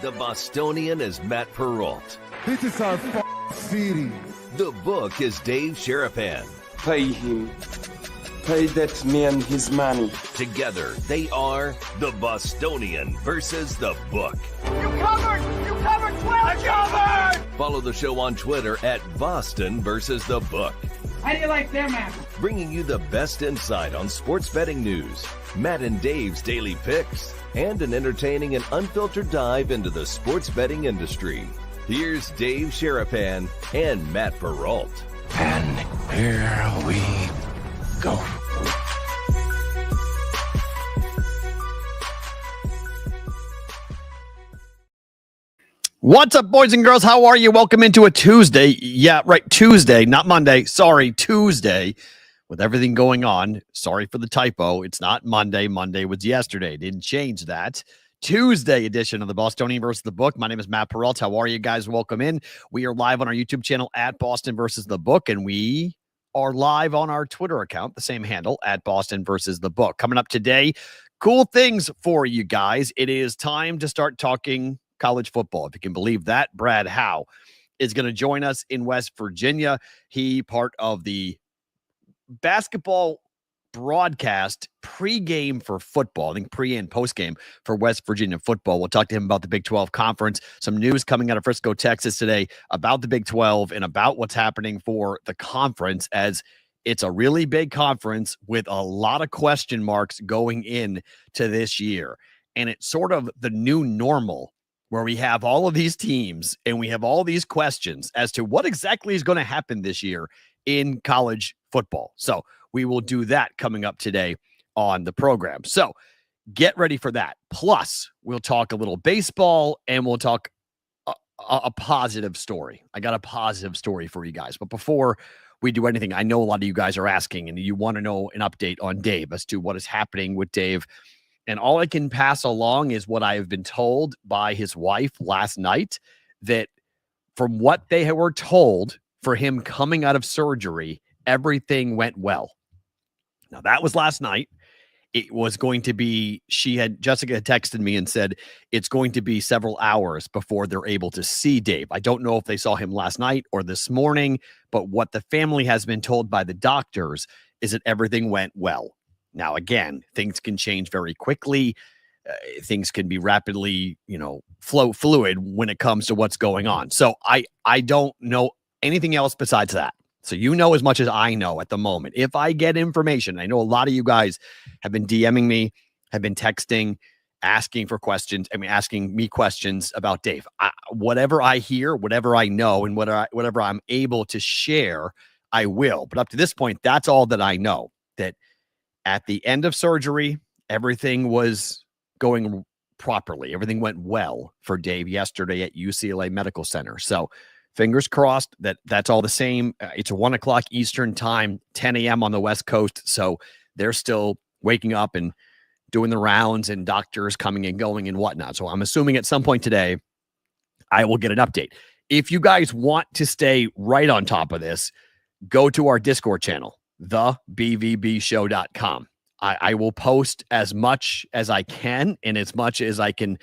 The Bostonian is Matt Perrault. This is our city. The book is Dave Sharapan. Pay him. Pay that man his money. Together, they are the Bostonian versus the book. You covered! You covered! 12 covered! Follow the show on Twitter at Boston versus the book. How do you like them apples? Bringing you the best insight on sports betting news, Matt and Dave's daily picks, and an entertaining and unfiltered dive into the sports betting industry. Here's Dave Sharapan and Matt Perrault. And here we go. What's up, boys and girls? How are you? Welcome into a Tuesday. Yeah, right. Tuesday, not Monday. Sorry, Tuesday. With everything going on, sorry for the typo. It's not Monday. Monday was yesterday. Didn't change that. Tuesday edition of the Bostonian versus the book. My name is Matt Perrault. How are you guys? Welcome in. We are live on our YouTube channel at Boston versus the book, and we are live on our Twitter account, the same handle, at Boston versus the book. Coming up today, cool things for you guys. It is time to start talking college football. If you can believe that, Brad Howe is going to join us in West Virginia. He part of the basketball broadcast pregame for football. I think pre and postgame for West Virginia football. We'll talk to him about the Big 12 conference, some news coming out of Frisco, Texas today about the Big 12 and about what's happening for the conference, as it's a really big conference with a lot of question marks going in to this year. And it's sort of the new normal, where we have all of these teams and we have all these questions as to what exactly is going to happen this year in college football. So we will do that coming up today on the program. So get ready for that. Plus, we'll talk a little baseball and we'll talk a positive story. I got a positive story for you guys. But before we do anything, I know a lot of you guys are asking and you want to know an update on Dave as to what is happening with Dave. And all I can pass along is what I have been told by his wife last night, that from what they were told for him coming out of surgery, everything went well. Now, that was last night. It was going to be, Jessica had texted me and said, it's going to be several hours before they're able to see Dave. I don't know if they saw him last night or this morning, but what the family has been told by the doctors is that everything went well. Now, again, things can change very quickly. Things can be rapidly, fluid when it comes to what's going on. So I don't know anything else besides that. So you know as much as I know at the moment. If I get information, I know a lot of you guys have been DMing me, have been texting, asking me questions about Dave. Whatever I hear, whatever I know, and whatever I'm able to share, I will. But up to this point, that's all that I know. That at the end of surgery, everything was going properly. Everything went well for Dave yesterday at UCLA Medical Center. So fingers crossed that that's all the same. It's 1:00 Eastern time, 10 a.m. on the West Coast. So they're still waking up and doing the rounds and doctors coming and going and whatnot. So I'm assuming at some point today, I will get an update. If you guys want to stay right on top of this, go to our Discord channel, thebvbshow.com. I will post as much as I can and as much as I can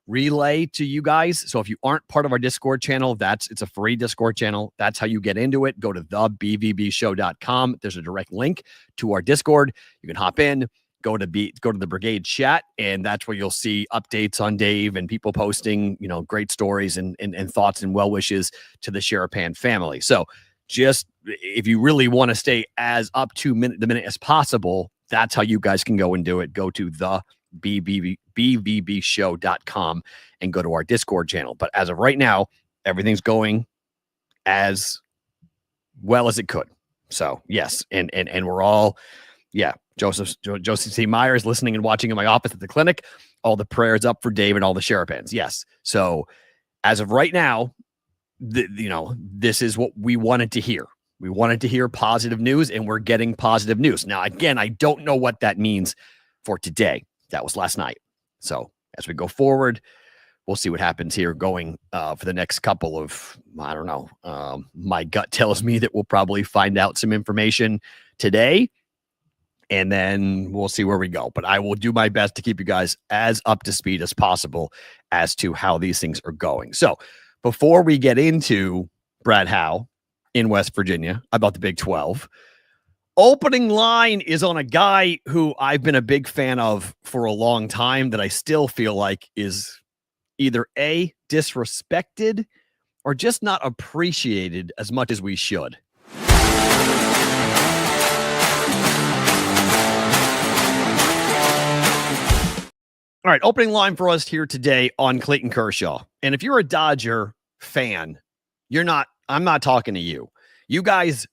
relay to you guys. So if you aren't part of our Discord channel, it's a free Discord channel. That's how you get into it. Go to thebvbshow.com. There's a direct link to our Discord. You can hop in, go to the Brigade chat, and that's where you'll see updates on Dave and people posting, great stories and thoughts and well wishes to the Sharapan family. So just if you really want to stay as up to the minute as possible, that's how you guys can go and do it. Go to the BvBshow.com and go to our Discord channel. But as of right now, everything's going as well as it could. So yes, and we're all, Joseph C. Myers listening and watching in my office at the clinic. All the prayers up for Dave and all the Sharapans. Yes. So as of right now, this is what we wanted to hear. We wanted to hear positive news, and we're getting positive news. Now, again, I don't know what that means for today. That was last night. So as we go forward, we'll see what happens here going for the next couple of, I don't know. My gut tells me that we'll probably find out some information today. and then we'll see where we go. But I will do my best to keep you guys as up to speed as possible as to how these things are going. So before we get into Brad Howe in West Virginia about the Big 12, opening line is on a guy who I've been a big fan of for a long time that I still feel like is either A, disrespected or just not appreciated as much as we should. All right, opening line for us here today on Clayton Kershaw. And if you're a Dodger fan, I'm not talking to you. You guys,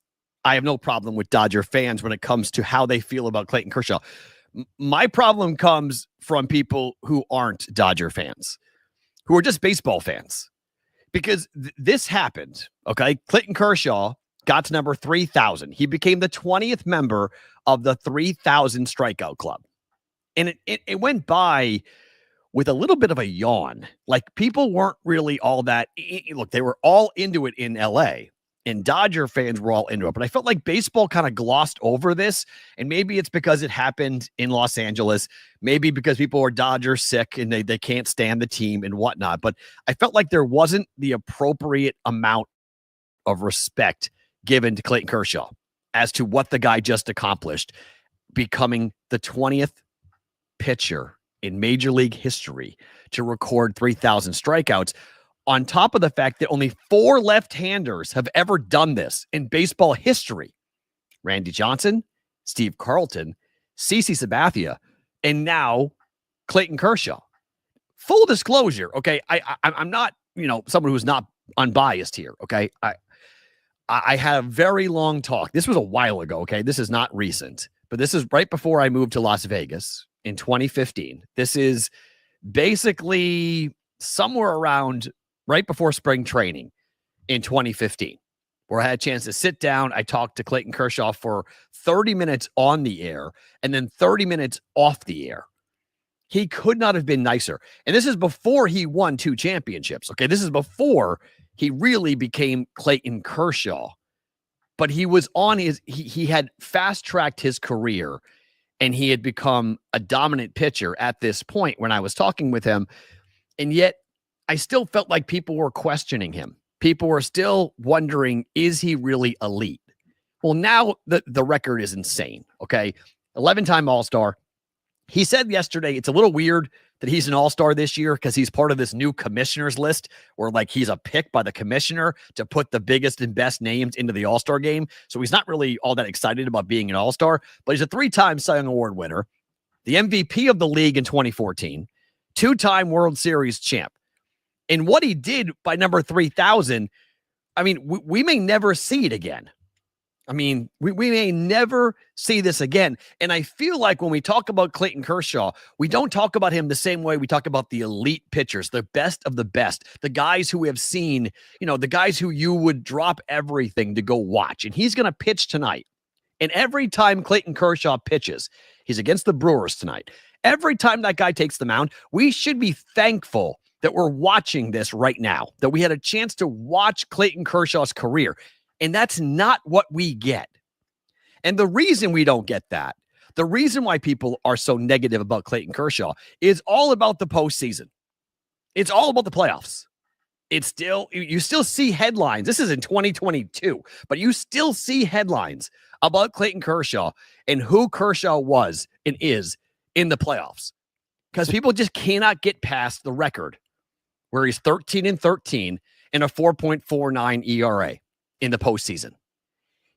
I have no problem with Dodger fans when it comes to how they feel about Clayton Kershaw. My problem comes from people who aren't Dodger fans, who are just baseball fans. Because this happened, okay? Clayton Kershaw got to number 3,000. He became the 20th member of the 3,000 strikeout club. And it went by with a little bit of a yawn. Like, people weren't really all that. Look, they were all into it in LA, and Dodger fans were all into it. But I felt like baseball kind of glossed over this. And maybe it's because it happened in Los Angeles. Maybe because people are Dodger sick and they can't stand the team and whatnot. But I felt like there wasn't the appropriate amount of respect given to Clayton Kershaw as to what the guy just accomplished, becoming the 20th pitcher in Major League history to record 3,000 strikeouts, on top of the fact that only 4 left-handers have ever done this in baseball history. Randy Johnson, Steve Carlton, CeCe Sabathia, and now Clayton Kershaw. Full disclosure, okay, I'm not, someone who's not unbiased here, okay? I had a very long talk. This was a while ago, okay? This is not recent, but this is right before I moved to Las Vegas in 2015. This is basically somewhere around right before spring training in 2015, where I had a chance to sit down. I talked to Clayton Kershaw for 30 minutes on the air and then 30 minutes off the air. He could not have been nicer. And this is before he won 2 championships. Okay. This is before he really became Clayton Kershaw, but he was on he had fast tracked his career, and he had become a dominant pitcher at this point when I was talking with him. And yet I still felt like people were questioning him. People were still wondering, is he really elite? Well, now the record is insane. Okay. 11-time All-Star. He said yesterday, it's a little weird that he's an All-Star this year because he's part of this new commissioners list where, like, he's a pick by the commissioner to put the biggest and best names into the All-Star game. So he's not really all that excited about being an All-Star, but he's a 3-time Cy Young Award winner, the MVP of the league in 2014, 2-time World Series champ. And what he did by number 3,000, I mean, we may never see it again. I mean, we may never see this again. And I feel like when we talk about Clayton Kershaw, we don't talk about him the same way we talk about the elite pitchers, the best of the best, the guys who have seen, the guys who you would drop everything to go watch. And he's going to pitch tonight. And every time Clayton Kershaw pitches, he's against the Brewers tonight. Every time that guy takes the mound, we should be thankful that we're watching this right now, that we had a chance to watch Clayton Kershaw's career. And that's not what we get. And the reason we don't get that, the reason why people are so negative about Clayton Kershaw is all about the postseason. It's all about the playoffs. You still see headlines. This is in 2022, but you still see headlines about Clayton Kershaw and who Kershaw was and is in the playoffs. Because people just cannot get past the record where he's 13-13 and a 4.49 ERA. In the postseason.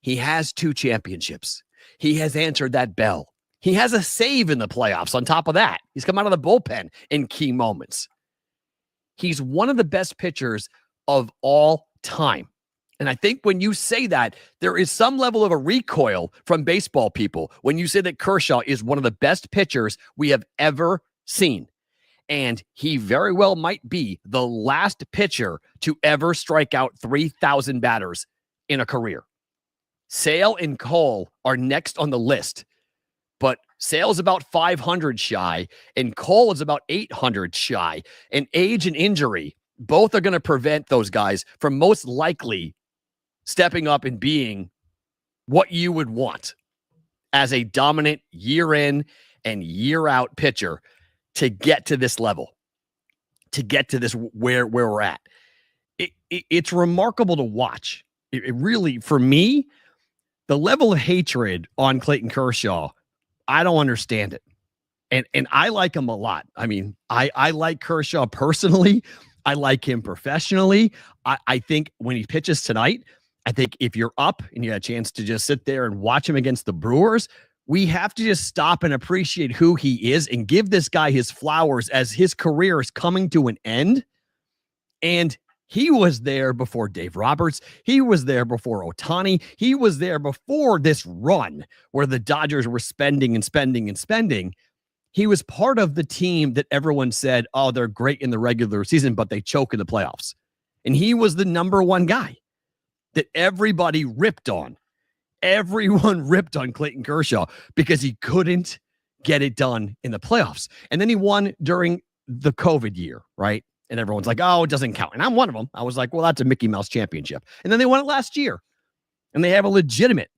He has 2 championships. He has answered that bell. He has a save in the playoffs on top of that. He's come out of the bullpen in key moments. He's one of the best pitchers of all time. And I think when you say that, there is some level of a recoil from baseball people when you say that Kershaw is one of the best pitchers we have ever seen. And he very well might be the last pitcher to ever strike out 3,000 batters in a career. Sale and Cole are next on the list, but Sale's about 500 shy, and Cole is about 800 shy. And age and injury, both are going to prevent those guys from most likely stepping up and being what you would want as a dominant year in and year out pitcher to get to this level, to get to this where we're at. It's remarkable to watch. It really, for me, the level of hatred on Clayton Kershaw, I don't understand it. And I like him a lot. I mean, I like Kershaw personally. I like him professionally. I think when he pitches tonight, I think if you're up and you had a chance to just sit there and watch him against the Brewers, we have to just stop and appreciate who he is and give this guy his flowers as his career is coming to an end. And he was there before Dave Roberts. He was there before Ohtani. He was there before this run where the Dodgers were spending and spending and spending. He was part of the team that everyone said, oh, they're great in the regular season, but they choke in the playoffs. And he was the number one guy that everybody ripped on. Everyone ripped on Clayton Kershaw because he couldn't get it done in the playoffs. And then he won during the COVID year, right? And everyone's like, oh, it doesn't count. And I'm one of them. I was like, well, that's a Mickey Mouse championship. And then they won it last year. And they have a legitimate.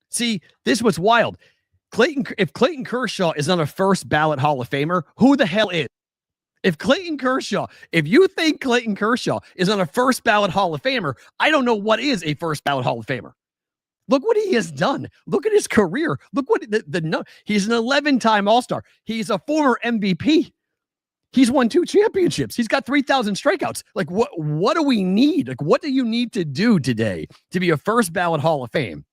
See, this was wild. If Clayton Kershaw is not a first ballot Hall of Famer, who the hell is? If you think Clayton Kershaw is on a first ballot Hall of Famer, I don't know what is a first ballot Hall of Famer. Look what he has done. Look at his career. Look what he's an 11-time All-Star. He's a former MVP. He's won 2 championships. He's got 3,000 strikeouts. Like what do we need? Like what do you need to do today to be a first ballot Hall of Fame?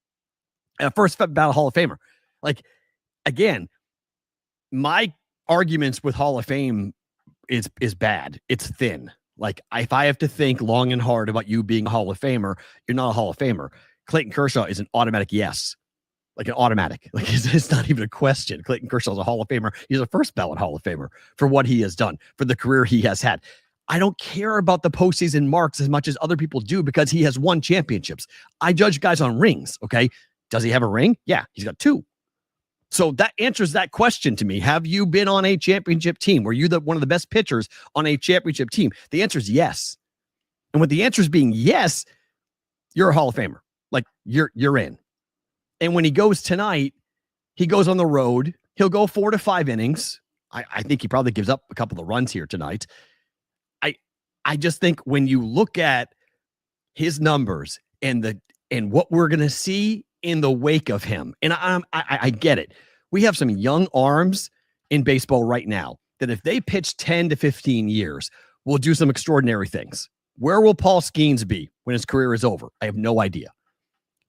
A first ballot Hall of Famer. Like, again, my arguments with Hall of Fame is bad. It's thin. Like, if I have to think long and hard about you being a Hall of Famer, you're not a Hall of Famer. Clayton Kershaw is an automatic yes. Like an automatic. Like, it's not even a question. Clayton Kershaw is a Hall of Famer. He's a first ballot Hall of Famer for what he has done, for the career he has had. I don't care about the postseason marks as much as other people do because he has won championships. I judge guys on rings, okay? Does he have a ring? Yeah, he's got 2. So that answers that question to me. Have you been on a championship team? Were you one of the best pitchers on a championship team? The answer is yes. And with the answers being yes, you're a Hall of Famer. Like you're in. And when he goes tonight, he goes on the road. He'll go 4 to 5 innings. I think he probably gives up a couple of runs here tonight. I just think when you look at his numbers and what we're going to see in the wake of him. And I get it. We have some young arms in baseball right now that if they pitch 10 to 15 years, will do some extraordinary things. Where will Paul Skenes be when his career is over? I have no idea.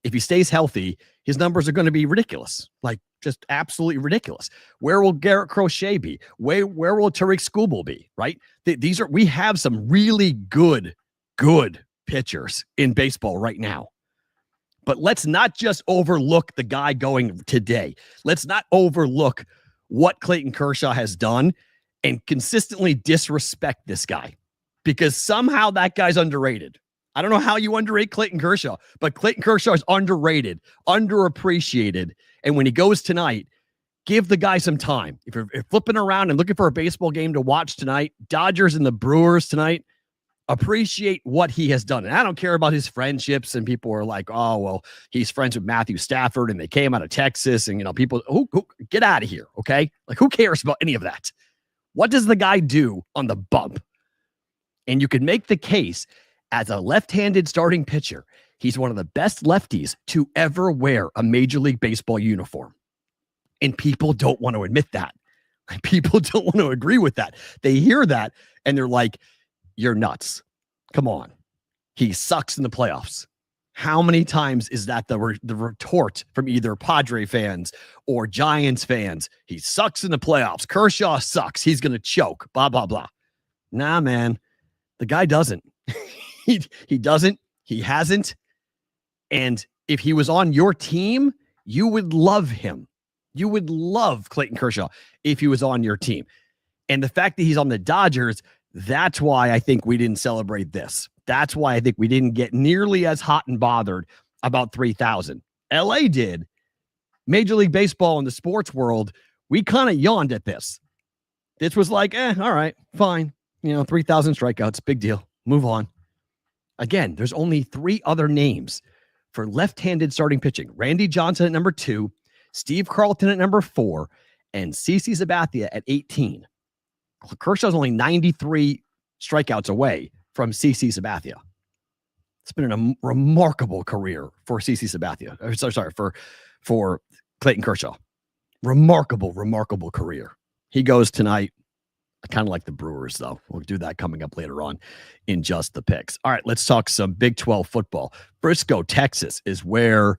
If he stays healthy, his numbers are going to be ridiculous, like just absolutely ridiculous. Where will Garrett Crochet be? Where will Tariq Skubal be? Right? We have some really good pitchers in baseball right now. But let's not just overlook the guy going today. Let's not overlook what Clayton Kershaw has done and consistently disrespect this guy because somehow that guy's underrated. I don't know how you underrate Clayton Kershaw, but Clayton Kershaw is underrated, underappreciated. And when he goes tonight, give the guy some time. If you're flipping around and looking for a baseball game to watch tonight, Dodgers and the Brewers tonight, appreciate what he has done. And I don't care about his friendships and people are like, oh, well, he's friends with Matthew Stafford and they came out of Texas and, people who get out of here. Okay. Like who cares about any of that? What does the guy do on the bump? And you can make the case as a left-handed starting pitcher. He's one of the best lefties to ever wear a Major League Baseball uniform. And people don't want to admit that. People don't want to agree with that. They hear that and they're like, you're nuts. Come on. He sucks in the playoffs. How many times is that the retort from either Padre fans or Giants fans? He sucks in the playoffs. Kershaw sucks. He's going to choke. Blah, blah, blah. Nah, man. The guy doesn't. He doesn't. He hasn't. And if he was on your team, you would love him. You would love Clayton Kershaw if he was on your team. And the fact that he's on the Dodgers, that's why I think we didn't celebrate this. That's why I think we didn't get nearly as hot and bothered about 3,000. LA did. Major League Baseball in the sports world, we kind of yawned at this. This was like, all right, fine. 3,000 strikeouts, big deal. Move on. Again, there's only 3 other names for left-handed starting pitching. Randy Johnson at number 2, Steve Carlton at number 4, and CeCe Sabathia at 18. Kershaw's only 93 strikeouts away from CeCe Sabathia. It's been a remarkable career for CeCe Sabathia. Sorry, for Clayton Kershaw. Remarkable career. He goes tonight. I kind of like the Brewers, though. We'll do that coming up later on in just the picks. All right, let's talk some Big 12 football. Frisco, Texas is where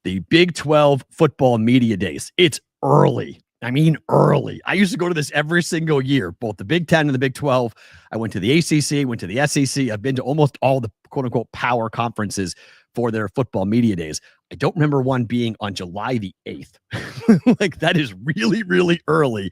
the Big 12 football media days. It's early. I mean, early. I used to go to this every single year, both the Big 10 and the Big 12. I went to the ACC, went to the SEC. I've been to almost all the quote-unquote power conferences for their football media days. I don't remember one being on July the 8th. Like, that is really, really early.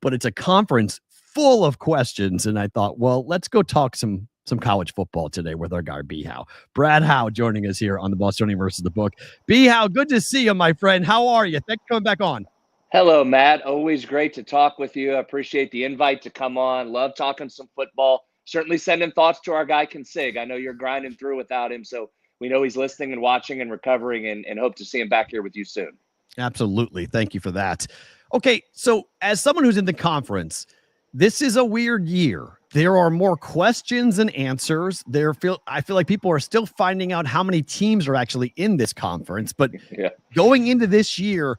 But it's a conference full of questions, and I thought, well, let's go talk some college football today with our guy, B. Howe. Brad Howe joining us here on the Bostonian versus the Book. B. Howe, good to see you, my friend. How are you? Thanks for coming back on. Hello, Matt. Always great to talk with you. I appreciate the invite to come on. Love talking some football. Certainly sending thoughts to our guy, Consig. I know you're grinding through without him, so we know he's listening and watching and recovering, and hope to see him back here with you soon. Absolutely. Thank you for that. Okay, so as someone who's in the conference, this is a weird year. There are more questions than answers. I feel like people are still finding out how many teams are actually in this conference. But Going into this year,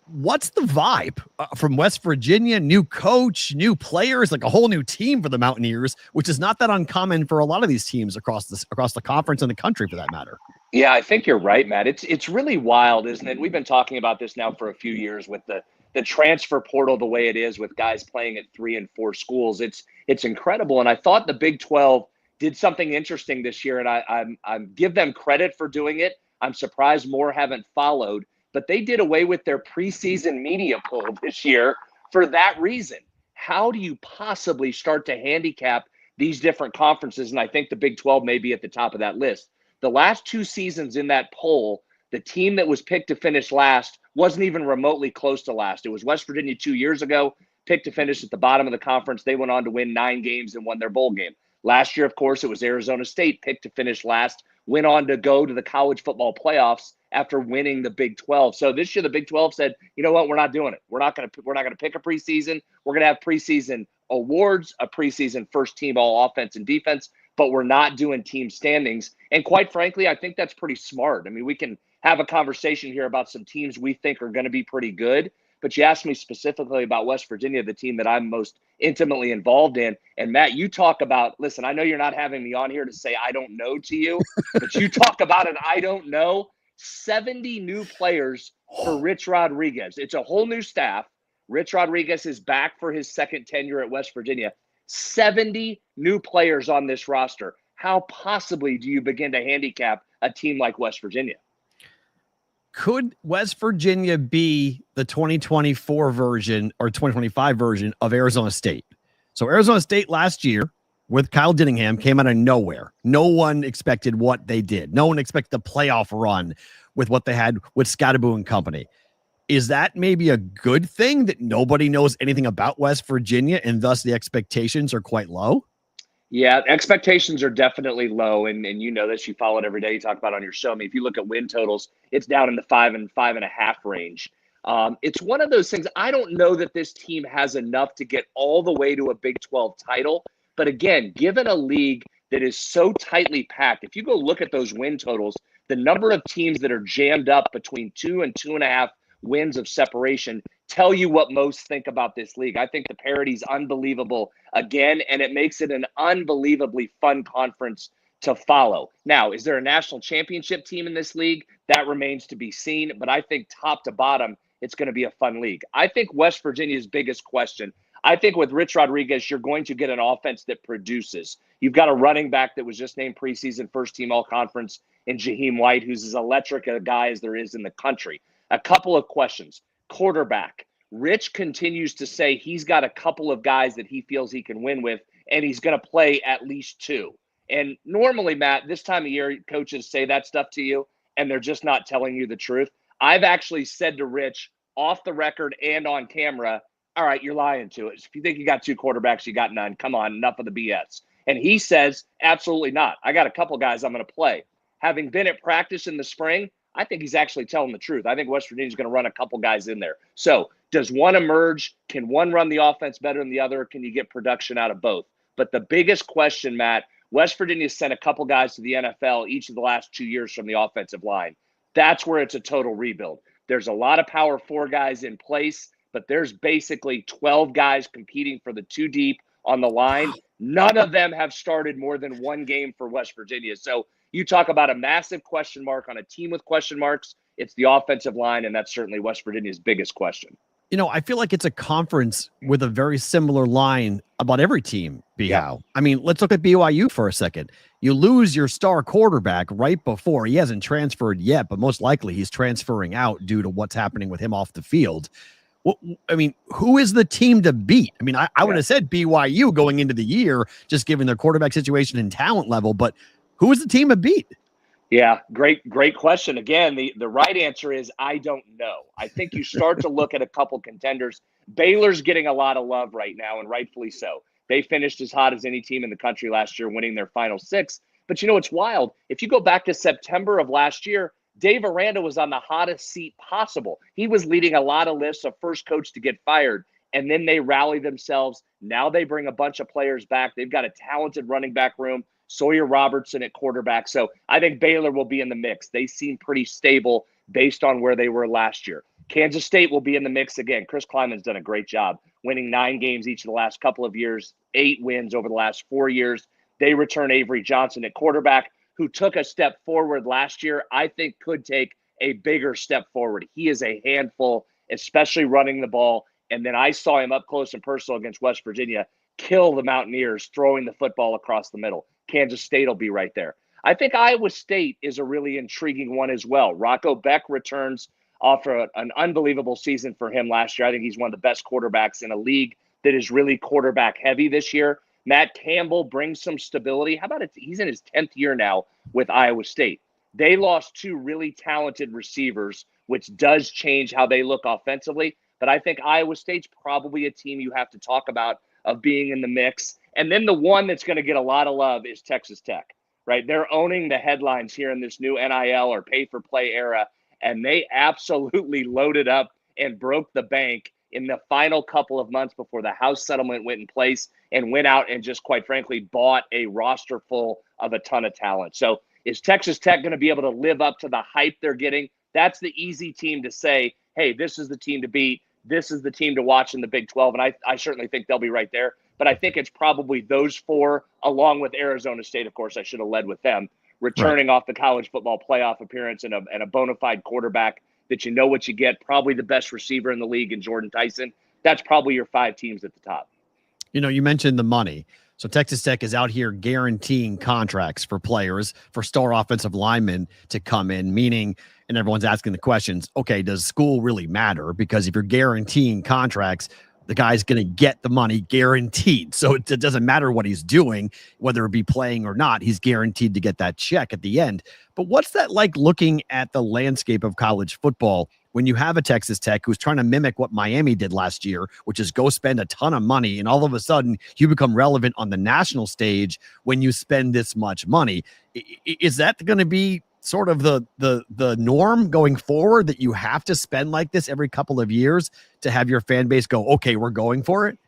what's the vibe from West Virginia? New coach, new players, like a whole new team for the Mountaineers, which is not that uncommon for a lot of these teams across the conference and the country, for that matter. Yeah, I think you're right, Matt. It's really wild, isn't it? We've been talking about this now for a few years with the transfer portal the way it is, with guys playing at 3 and 4 schools. It's incredible. And I thought the Big 12 did something interesting this year, and I give them credit for doing it. I'm surprised more haven't followed, but they did away with their preseason media pool this year for that reason. How do you possibly start to handicap these different conferences? And I think the Big 12 may be at the top of that list. The last 2 seasons in that poll, the team that was picked to finish last wasn't even remotely close to last. It was West Virginia 2 years ago, picked to finish at the bottom of the conference. They went on to win 9 games and won their bowl game. Last year, of course, it was Arizona State, picked to finish last, went on to go to the college football playoffs after winning the Big 12. So this year, the Big 12 said, you know what, we're not doing it. We're not going to pick a preseason. We're going to have preseason awards, a preseason first team all offense and defense, but we're not doing team standings. And quite frankly, I think that's pretty smart. I mean, we can have a conversation here about some teams we think are going to be pretty good, but you asked me specifically about West Virginia, the team that I'm most intimately involved in. And Matt, you talk about, listen, I know you're not having me on here to say I don't know to you, but you talk about an I don't know. 70 new players for Rich Rodriguez. It's a whole new staff. Rich Rodriguez is back for his second tenure at West Virginia. 70 new players on this roster. How possibly do you begin to handicap a team like West Virginia? Could West Virginia be the 2024 version or 2025 version of Arizona State? So Arizona State last year with Kyle Dinningham came out of nowhere. No one expected what they did. No one expected a playoff run with what they had with Scottaboo and company. Is that maybe a good thing that nobody knows anything about West Virginia and thus the expectations are quite low? Yeah, expectations are definitely low, and you know this. You follow it every day. You talk about it on your show. I mean, if you look at win totals, it's down in the 5 and 5.5 range. It's one of those things. I don't know that this team has enough to get all the way to a Big 12 title. But again, given a league that is so tightly packed, if you go look at those win totals, the number of teams that are jammed up between 2 and 2.5 wins of separation tell you what most think about this league. I think the parity's unbelievable again, and it makes it an unbelievably fun conference to follow. Now, is there a national championship team in this league? That remains to be seen, but I think top to bottom, it's going to be a fun league. I think West Virginia's biggest question, I think with Rich Rodriguez, you're going to get an offense that produces. You've got a running back that was just named preseason first team all conference in Jaheim White, who's as electric a guy as there is in the country. A couple of questions. Quarterback. Rich continues to say he's got a couple of guys that he feels he can win with, and he's going to play at least 2. And normally, Matt, this time of year, coaches say that stuff to you, and they're just not telling you the truth. I've actually said to Rich, off the record and on camera, all right, you're lying to us. If you think you got 2 quarterbacks, you got none. Come on, enough of the BS. And he says, absolutely not. I got a couple guys I'm going to play. Having been at practice in the spring, I think he's actually telling the truth. I think West Virginia's going to run a couple guys in there. So does one emerge? Can one run the offense better than the other? Can you get production out of both? But the biggest question, Matt, West Virginia sent a couple guys to the NFL each of the last 2 years from the offensive line. That's where it's a total rebuild. There's a lot of power 4 guys in place, but there's basically 12 guys competing for the 2 deep on the line. None of them have started more than 1 game for West Virginia. So you talk about a massive question mark on a team with question marks. It's the offensive line, and that's certainly West Virginia's biggest question. I feel like it's a conference with a very similar line about every team, Howe. I mean, let's look at BYU for a second. You lose your star quarterback right before. He hasn't transferred yet, but most likely he's transferring out due to what's happening with him off the field. Well, I mean, who is the team to beat? I mean, I would have said BYU going into the year, just given their quarterback situation and talent level, but who is the team to beat? Yeah, great question. Again, the right answer is I don't know. I think you start to look at a couple contenders. Baylor's getting a lot of love right now, and rightfully so. They finished as hot as any team in the country last year, winning their final 6. But it's wild. If you go back to September of last year, Dave Aranda was on the hottest seat possible. He was leading a lot of lists of first coach to get fired, and then they rally themselves. Now they bring a bunch of players back. They've got a talented running back room. Sawyer Robertson at quarterback. So I think Baylor will be in the mix. They seem pretty stable based on where they were last year. Kansas State will be in the mix again. Chris Klieman's done a great job winning 9 games each of the last couple of years, 8 wins over the last 4 years. They return Avery Johnson at quarterback, who took a step forward last year. I think could take a bigger step forward. He is a handful, especially running the ball. And then I saw him up close and personal against West Virginia kill the Mountaineers throwing the football across the middle. Kansas State will be right there. I think Iowa State is a really intriguing one as well. Rocco Beck returns after an unbelievable season for him last year. I think he's one of the best quarterbacks in a league that is really quarterback heavy this year. Matt Campbell brings some stability. How about it? He's in his 10th year now with Iowa State. They lost 2 really talented receivers, which does change how they look offensively. But I think Iowa State's probably a team you have to talk about of being in the mix. And then the one that's going to get a lot of love is Texas Tech, right? They're owning the headlines here in this new NIL or pay-for-play era, and they absolutely loaded up and broke the bank in the final couple of months before the House settlement went in place and went out and just, quite frankly, bought a roster full of a ton of talent. So is Texas Tech going to be able to live up to the hype they're getting? That's the easy team to say, hey, this is the team to beat. This is the team to watch in the Big 12, and I certainly think they'll be right there. But I think it's probably those 4, along with Arizona State, of course. I should have led with them, returning off the college football playoff appearance and a bona fide quarterback that you know what you get, probably the best receiver in the league in Jordan Tyson. That's probably your 5 teams at the top. You mentioned the money. So Texas Tech is out here guaranteeing contracts for players, for star offensive linemen to come in, meaning, and everyone's asking the questions, okay, does school really matter? Because if you're guaranteeing contracts, the guy's going to get the money guaranteed. So it doesn't matter what he's doing, whether it be playing or not, he's guaranteed to get that check at the end. But what's that like looking at the landscape of college football when you have a Texas Tech who's trying to mimic what Miami did last year, which is go spend a ton of money, and all of a sudden you become relevant on the national stage when you spend this much money? Is that going to be sort of the norm going forward, that you have to spend like this every couple of years to have your fan base go, okay, we're going for it?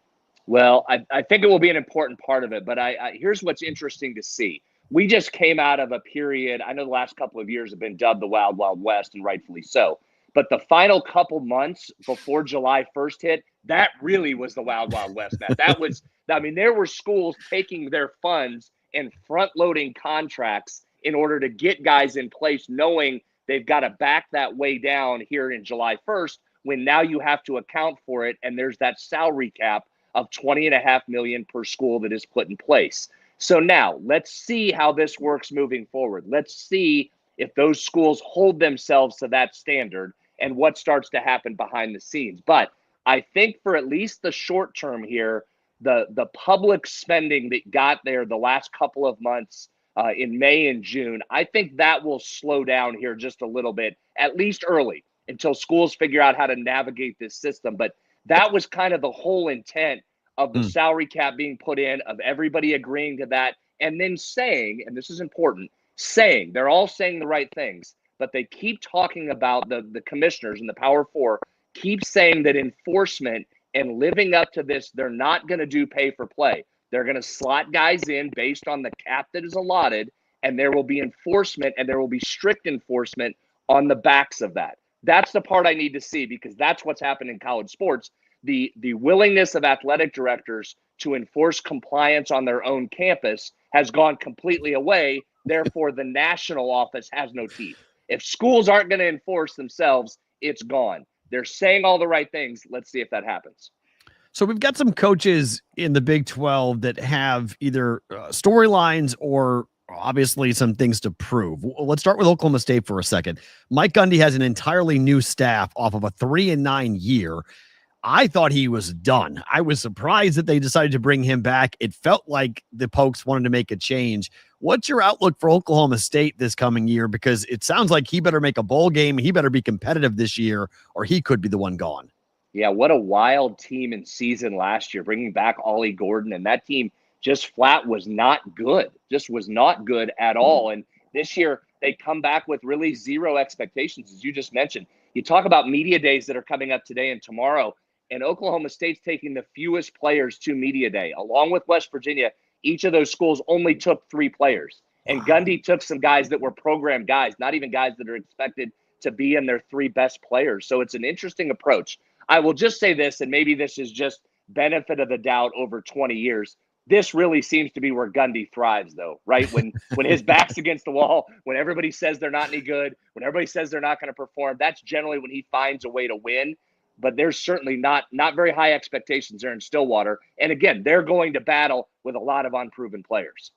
Well, I think it will be an important part of it, but here's what's interesting to see. We just came out of a period, I know the last couple of years have been dubbed the Wild Wild West, and rightfully so. But the final couple months before July 1st hit, that really was the Wild Wild West, Matt. There were schools taking their funds and front-loading contracts in order to get guys in place, knowing they've got to back that way down here in July 1st, when now you have to account for it, and there's that salary cap of $20.5 million per school that is put in place. So now let's see how this works moving forward. Let's see if those schools hold themselves to that standard and what starts to happen behind the scenes. But I think for at least the short term here, the public spending that got there the last couple of months in May and June, I think that will slow down here just a little bit, at least early, until schools figure out how to navigate this system. But that was kind of the whole intent of the salary cap being put in, of everybody agreeing to that, and then saying, and this is important, they're all saying the right things, but they keep talking about the commissioners and the Power Four keep saying that enforcement and living up to this, they're not going to do pay for play. They're going to slot guys in based on the cap that is allotted, and there will be enforcement, and there will be strict enforcement on the backs of that. That's the part I need to see, because that's what's happened in college sports. The willingness of athletic directors to enforce compliance on their own campus has gone completely away. Therefore, the national office has no teeth. If schools aren't going to enforce themselves, it's gone. They're saying all the right things. Let's see if that happens. So we've got some coaches in the Big 12 that have either storylines or obviously some things to prove. Let's start with Oklahoma State for a second. Mike Gundy has an entirely new staff off of a 3-9 year. I thought he was done. I was surprised that they decided to bring him back. It felt like the Pokes wanted to make a change. What's your outlook for Oklahoma State this coming year? Because it sounds like he better make a bowl game. He better be competitive this year, or he could be the one gone. Yeah, what a wild team and season last year, bringing back Ollie Gordon. And that team just flat was not good, just was not good at all. And this year, they come back with really zero expectations, as you just mentioned. You talk about media days that are coming up today and tomorrow, and Oklahoma State's taking the fewest players to media day. Along with West Virginia, each of those schools only took 3 players. And Gundy took some guys that were program guys, not even guys that are expected to be in their 3 best players. So it's an interesting approach. I will just say this, and maybe this is just benefit of the doubt over 20 years. This really seems to be where Gundy thrives, though, right? When his back's against the wall, when everybody says they're not any good, when everybody says they're not going to perform, that's generally when he finds a way to win. But there's certainly not very high expectations there in Stillwater. And again, they're going to battle with a lot of unproven players.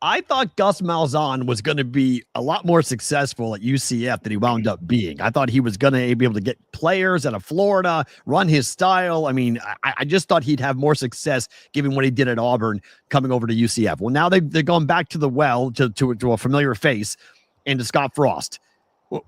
I thought Gus Malzahn was going to be a lot more successful at UCF than he wound up being. I thought he was going to be able to get players out of Florida, run his style. I mean, I just thought he'd have more success given what he did at Auburn coming over to UCF. Well, now they're going back to the well, to a familiar face, and to Scott Frost.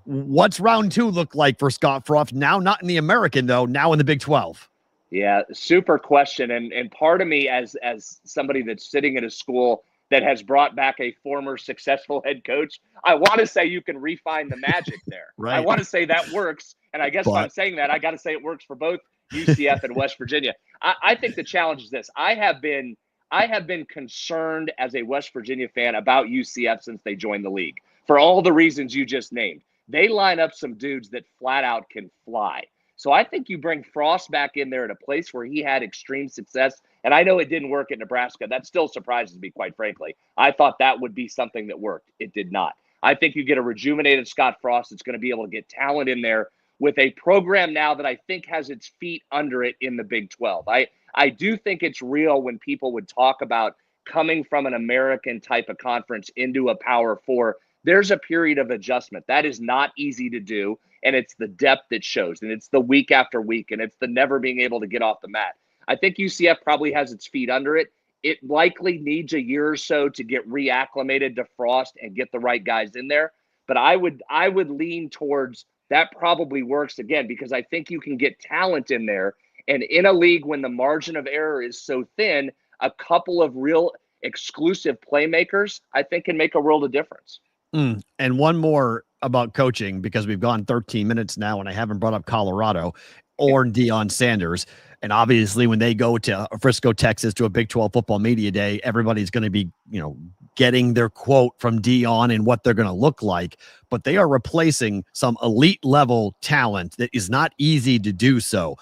What's round 2 look like for Scott Frost now? Not in the American, though, now in the Big 12. Yeah, super question. And part of me, as somebody that's sitting at a school that has brought back a former successful head coach, I want to say you can refine the magic there. Right. I want to say that works. And I guess if I'm saying that, I got to say it works for both UCF and West Virginia. I think the challenge is this. I have been concerned as a West Virginia fan about UCF since they joined the league for all the reasons you just named. They line up some dudes that flat out can fly. So I think you bring Frost back in there at a place where he had extreme success. And I know it didn't work at Nebraska. That still surprises me, quite frankly. I thought that would be something that worked. It did not. I think you get a rejuvenated Scott Frost that's going to be able to get talent in there with a program now that I think has its feet under it in the Big 12. I do think it's real when people would talk about coming from an American type of conference into a Power 4. There's a period of adjustment. That is not easy to do, and it's the depth that shows, and it's the week after week, and it's the never being able to get off the mat. I think UCF probably has its feet under it. It likely needs a year or so to get reacclimated to Frost and get the right guys in there, but I would lean towards that probably works again, because I think you can get talent in there, and in a league when the margin of error is so thin, a couple of real exclusive playmakers, I think, can make a world of difference. And one more about coaching, because we've gone 13 minutes now and I haven't brought up Colorado or Deion Sanders. And obviously when they go to Frisco, Texas to a Big 12 football media day, everybody's going to be, getting their quote from Deion and what they're going to look like. But they are replacing some elite level talent that is not easy to do so.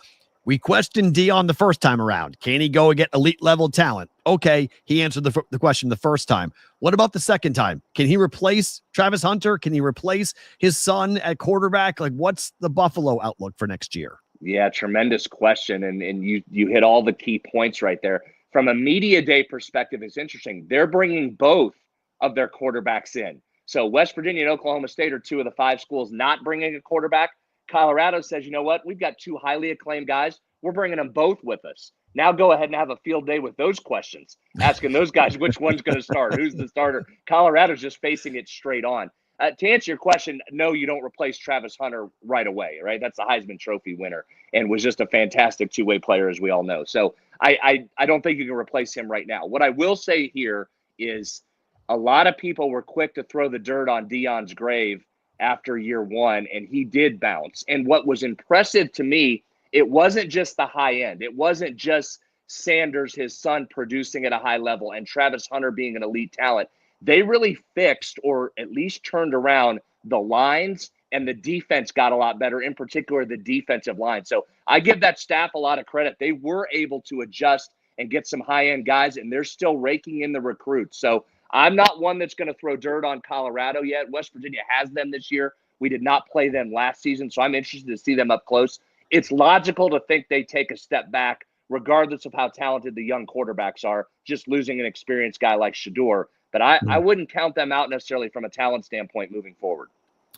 We questioned Deion the first time around. Can he go and get elite level talent? Okay, he answered the question the first time. What about the second time? Can he replace Travis Hunter? Can he replace his son at quarterback? Like, what's the Buffalo outlook for next year? Yeah, tremendous question. And you hit all the key points right there. From a media day perspective, it's interesting. They're bringing both of their quarterbacks in. So West Virginia and Oklahoma State are 2 of the 5 schools not bringing a quarterback. Colorado says, you know what? We've got 2 highly acclaimed guys. We're bringing them both with us. Now go ahead and have a field day with those questions, asking those guys which one's going to start, who's the starter. Colorado's just facing it straight on. To answer your question, no, you don't replace Travis Hunter right away, right? That's a Heisman Trophy winner and was just a fantastic 2-way player, as we all know. So I don't think you can replace him right now. What I will say here is a lot of people were quick to throw the dirt on Deion's grave after year one, and he did bounce. And what was impressive to me, it wasn't just the high end. It wasn't just Sanders, his son, producing at a high level, and Travis Hunter being an elite talent. They really fixed, or at least turned around, the lines, and the defense got a lot better, in particular the defensive line. So I give that staff a lot of credit. They were able to adjust and get some high-end guys, and they're still raking in the recruits. So I'm not one that's going to throw dirt on Colorado yet. West Virginia has them this year. We did not play them last season, so I'm interested to see them up close. It's logical to think they take a step back, regardless of how talented the young quarterbacks are, just losing an experienced guy like Shador. But I wouldn't count them out necessarily from a talent standpoint moving forward.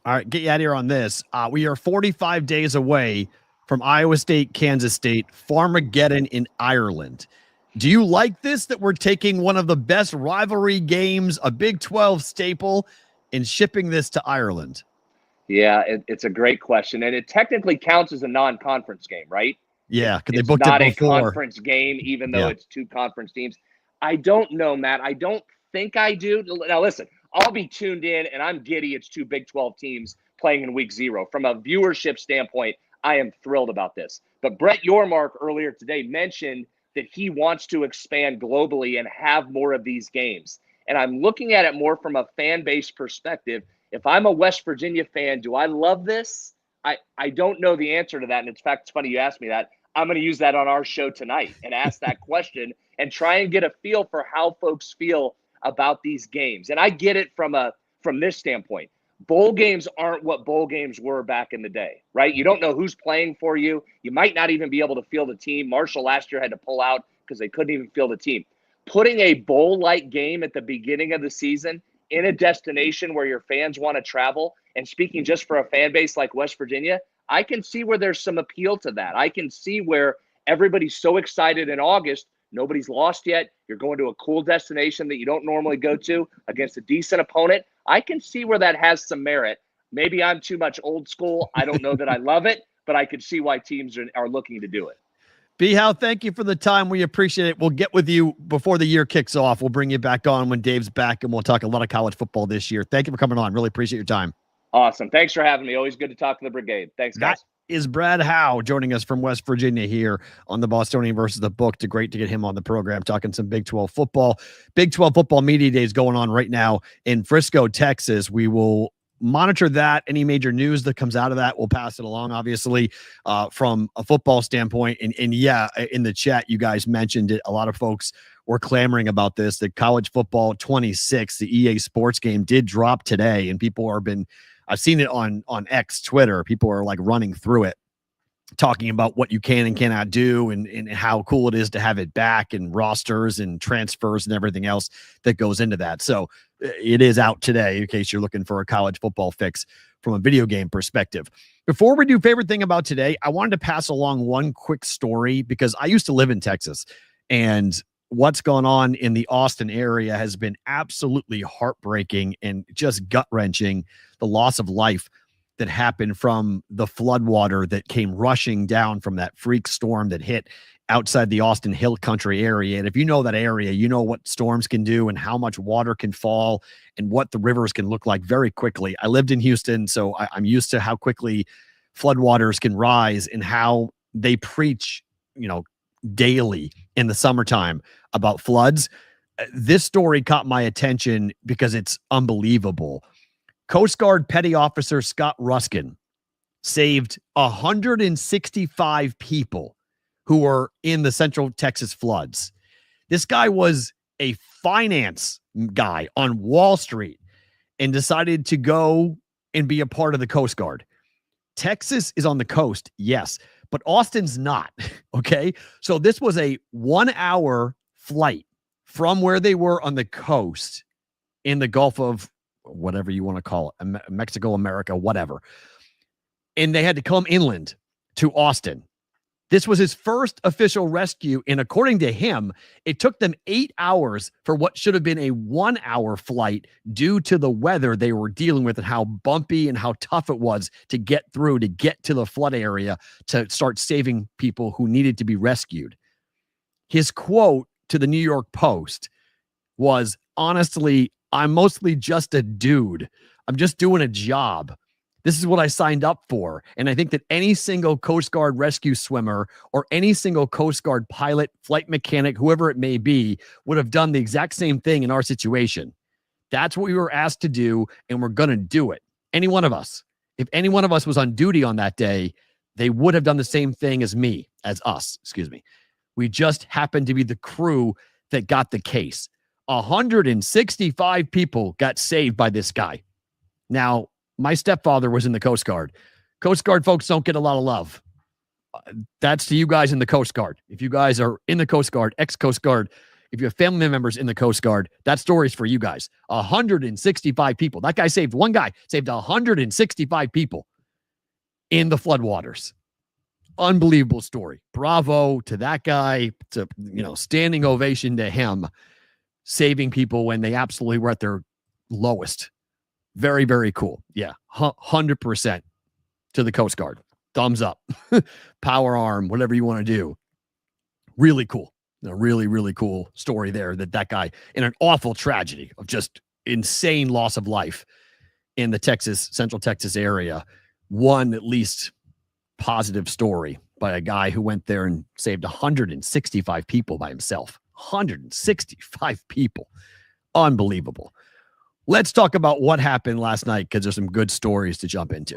All right, get you out of here on this. We are 45 days away from Iowa State, Kansas State, Farmageddon in Ireland. Do you like this, that we're taking one of the best rivalry games, a Big 12 staple, and shipping this to Ireland? Yeah, it's a great question. And it technically counts as a non-conference game, right? Yeah, because they it's booked not it before. a conference game, even though it's two conference teams. I don't know, Matt. I don't think I do. Now, listen, I'll be tuned in, and I'm giddy. It's two Big 12 teams playing in week 0. From a viewership standpoint, I am thrilled about this. But Brett Yormark earlier today mentioned that he wants to expand globally and have more of these games. And I'm looking at it more from a fan base perspective. If I'm a West Virginia fan, do I love this? I don't know the answer to that. And in fact, it's funny you asked me that. I'm going to use that on our show tonight and ask that question and try and get a feel for how folks feel about these games. And I get it from this standpoint. Bowl games aren't what bowl games were back in the day, right? You don't know who's playing for you. You might not even be able to field a team. Marshall last year had to pull out because they couldn't even field a team. Putting a bowl-like game at the beginning of the season in a destination where your fans want to travel, and speaking just for a fan base like West Virginia, I can see where there's some appeal to that. I can see where everybody's so excited in August. Nobody's lost yet. You're going to a cool destination that you don't normally go to against a decent opponent. I can see where that has some merit. Maybe I'm too much old school. I don't know that I love it, but I can see why teams are looking to do it. B. Howe, thank you for the time. We appreciate it. We'll get with you before the year kicks off. We'll bring you back on when Dave's back, and we'll talk a lot of college football this year. Thank you for coming on. Really appreciate your time. Awesome. Thanks for having me. Always good to talk to the Brigade. Thanks, guys. That is Brad Howe joining us from West Virginia here on the Bostonian versus the Book. Great to get him on the program, talking some Big 12 football. Big 12 football media days going on right now in Frisco, Texas. We will monitor that. Any major news that comes out of that, we'll pass it along, obviously, from a football standpoint. And yeah, in the chat, you guys mentioned it. A lot of folks were clamoring about this. The college football 26, the EA Sports game, did drop today, and people have been, I've seen it on X, Twitter. People are like running through it, talking about what you can and cannot do, and how cool it is to have it back, and rosters and transfers and everything else that goes into that. So it is out today in case you're looking for a college football fix from a video game perspective. Before we do favorite thing about today, I wanted to pass along one quick story, because I used to live in Texas, and what's gone on in the Austin area has been absolutely heartbreaking and just gut-wrenching. The loss of life that happened from the floodwater that came rushing down from that freak storm that hit outside the Austin Hill Country area. And if you know that area, you know what storms can do and how much water can fall and what the rivers can look like very quickly. I lived in Houston, so I'm used to how quickly floodwaters can rise and how they preach, daily in the summertime about floods. This story caught my attention because it's unbelievable. Coast Guard Petty Officer Scott Ruskin saved 165 people who were in the Central Texas floods. This guy was a finance guy on Wall Street and decided to go and be a part of the Coast Guard. Texas is on the coast, yes, but Austin's not, okay? So this was a 1-hour flight from where they were on the coast in the Gulf of whatever you want to call it, Mexico, America, whatever. And they had to come inland to Austin. This was his first official rescue, and according to him, it took them 8 hours for what should have been a 1-hour flight due to the weather they were dealing with and how bumpy and how tough it was to get through, to get to the flood area, to start saving people who needed to be rescued. His quote to the New York Post was, honestly, I'm mostly just a dude. I'm just doing a job. This is what I signed up for. And I think that any single Coast Guard rescue swimmer or any single Coast Guard pilot, flight mechanic, whoever it may be, would have done the exact same thing in our situation. That's what we were asked to do, and we're going to do it. Any one of us. If any one of us was on duty on that day, they would have done the same thing as us. We just happened to be the crew that got the case. 165 people got saved by this guy. Now, my stepfather was in the Coast Guard. Coast Guard folks don't get a lot of love. That's to you guys in the Coast Guard. If you guys are in the Coast Guard, ex-Coast Guard, if you have family members in the Coast Guard, that story's for you guys. 165 people. That guy saved 165 people in the floodwaters. Unbelievable story. Bravo to that guy. To, standing ovation to him, saving people when they absolutely were at their lowest. Very, very cool. Yeah, 100% to the Coast Guard. Thumbs up. Power arm, whatever you want to do. Really cool. A really, really cool story there that guy, in an awful tragedy of just insane loss of life in the Central Texas area, one at least positive story by a guy who went there and saved 165 people by himself. 165 people. Unbelievable. Let's talk about what happened last night because there's some good stories to jump into.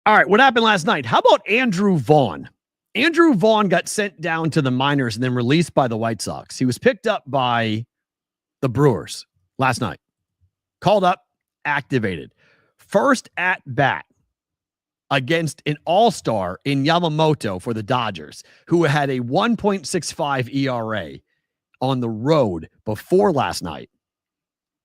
All right, what happened last night? How about Andrew Vaughn? Andrew Vaughn got sent down to the minors and then released by the White Sox. He was picked up by the Brewers last night. Called up, activated. First at bat against an all-star in Yamamoto for the Dodgers, who had a 1.65 ERA on the road before last night.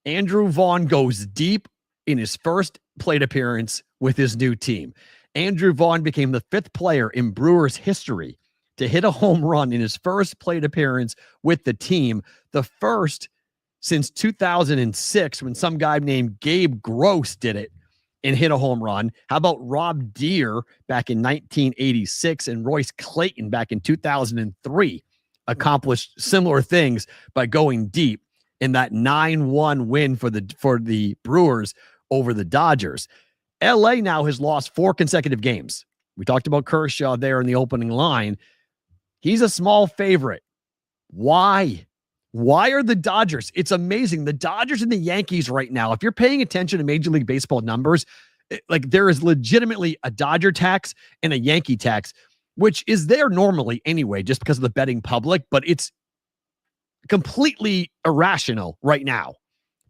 Andrew Vaughn goes deep in his first plate appearance with his new team. Andrew Vaughn became the 5th player in Brewers history to hit a home run in his first plate appearance with the team, the first since 2006 when some guy named Gabe Gross did it and hit a home run. How about Rob Deere back in 1986 and Royce Clayton back in 2003 accomplished similar things by going deep in that 9-1 win for the Brewers over the Dodgers. LA now has lost 4 consecutive games. We talked about Kershaw there in the opening line. He's a small favorite. Why? Why are the Dodgers? It's amazing. The Dodgers and the Yankees right now, if you're paying attention to Major League Baseball numbers, like there is legitimately a Dodger tax and a Yankee tax, which is there normally anyway, just because of the betting public, but it's completely irrational right now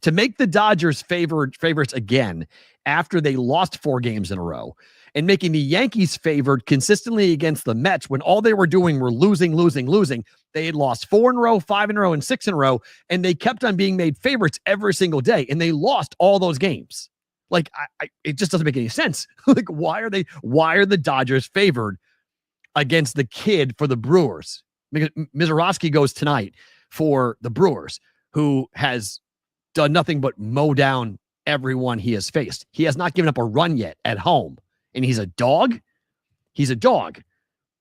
to make the Dodgers favorites again after they lost 4 games in a row and making the Yankees favored consistently against the Mets when all they were doing were losing. They had lost 4 in a row, 5 in a row, and 6 in a row, and they kept on being made favorites every single day, and they lost all those games. Like, it just doesn't make any sense. Like, why are the Dodgers favored against the kid for the Brewers? Because Mizorowski goes tonight for the Brewers, who has done nothing but mow down everyone he has faced. He has not given up a run yet at home. And he's a dog? He's a dog.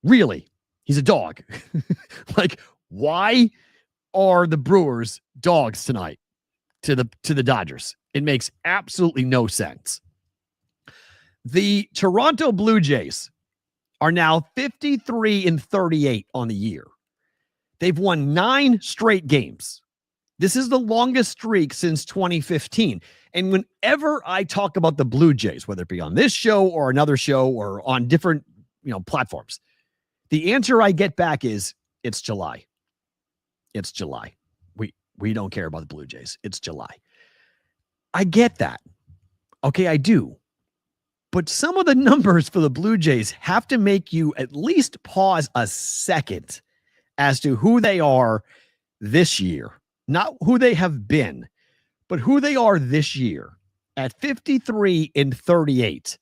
Really? He's a dog. Like, why are the Brewers dogs tonight to the Dodgers? It makes absolutely no sense. The Toronto Blue Jays are now 53-38 on the year. They've won 9 straight games. This is the longest streak since 2015. And whenever I talk about the Blue Jays, whether it be on this show or another show or on different, platforms, the answer I get back is it's July. It's July. We don't care about the Blue Jays. It's July. I get that. Okay, I do. But some of the numbers for the Blue Jays have to make you at least pause a second as to who they are this year. Not who they have been, but who they are this year at 53-38.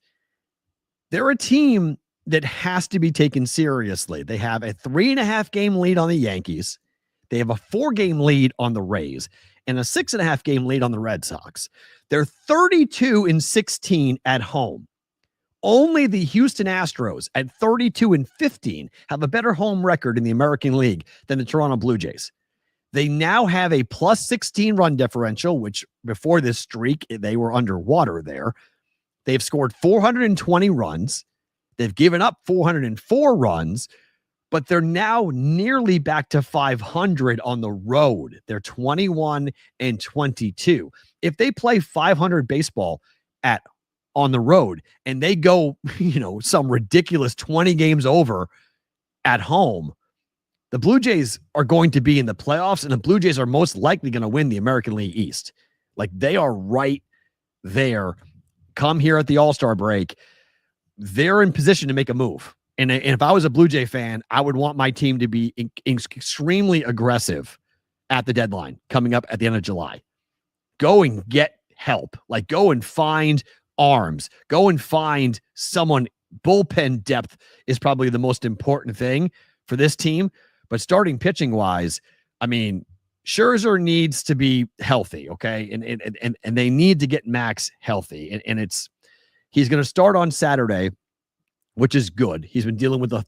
They're a team that has to be taken seriously. They have a 3.5 game lead on the Yankees. They have a 4-game lead on the Rays and a 6.5 game lead on the Red Sox. They're 32-16 at home. Only the Houston Astros at 32-15 have a better home record in the American League than the Toronto Blue Jays. They now have a plus 16 run differential, which before this streak, they were underwater there. They've scored 420 runs. They've given up 404 runs, but they're now nearly back to 500 on the road. They're 21-22. If they play 500 baseball on the road and they go, some ridiculous 20 games over at home, the Blue Jays are going to be in the playoffs, and the Blue Jays are most likely going to win the American League East. Like, they are right there. Come here at the All-Star break. They're in position to make a move. And if I was a Blue Jay fan, I would want my team to be extremely aggressive at the deadline coming up at the end of July. Go and get help. Like, go and find arms. Go and find someone. Bullpen depth is probably the most important thing for this team. But starting pitching wise, I mean, Scherzer needs to be healthy, okay? And they need to get Max healthy. And he's going to start on Saturday, which is good. He's been dealing with a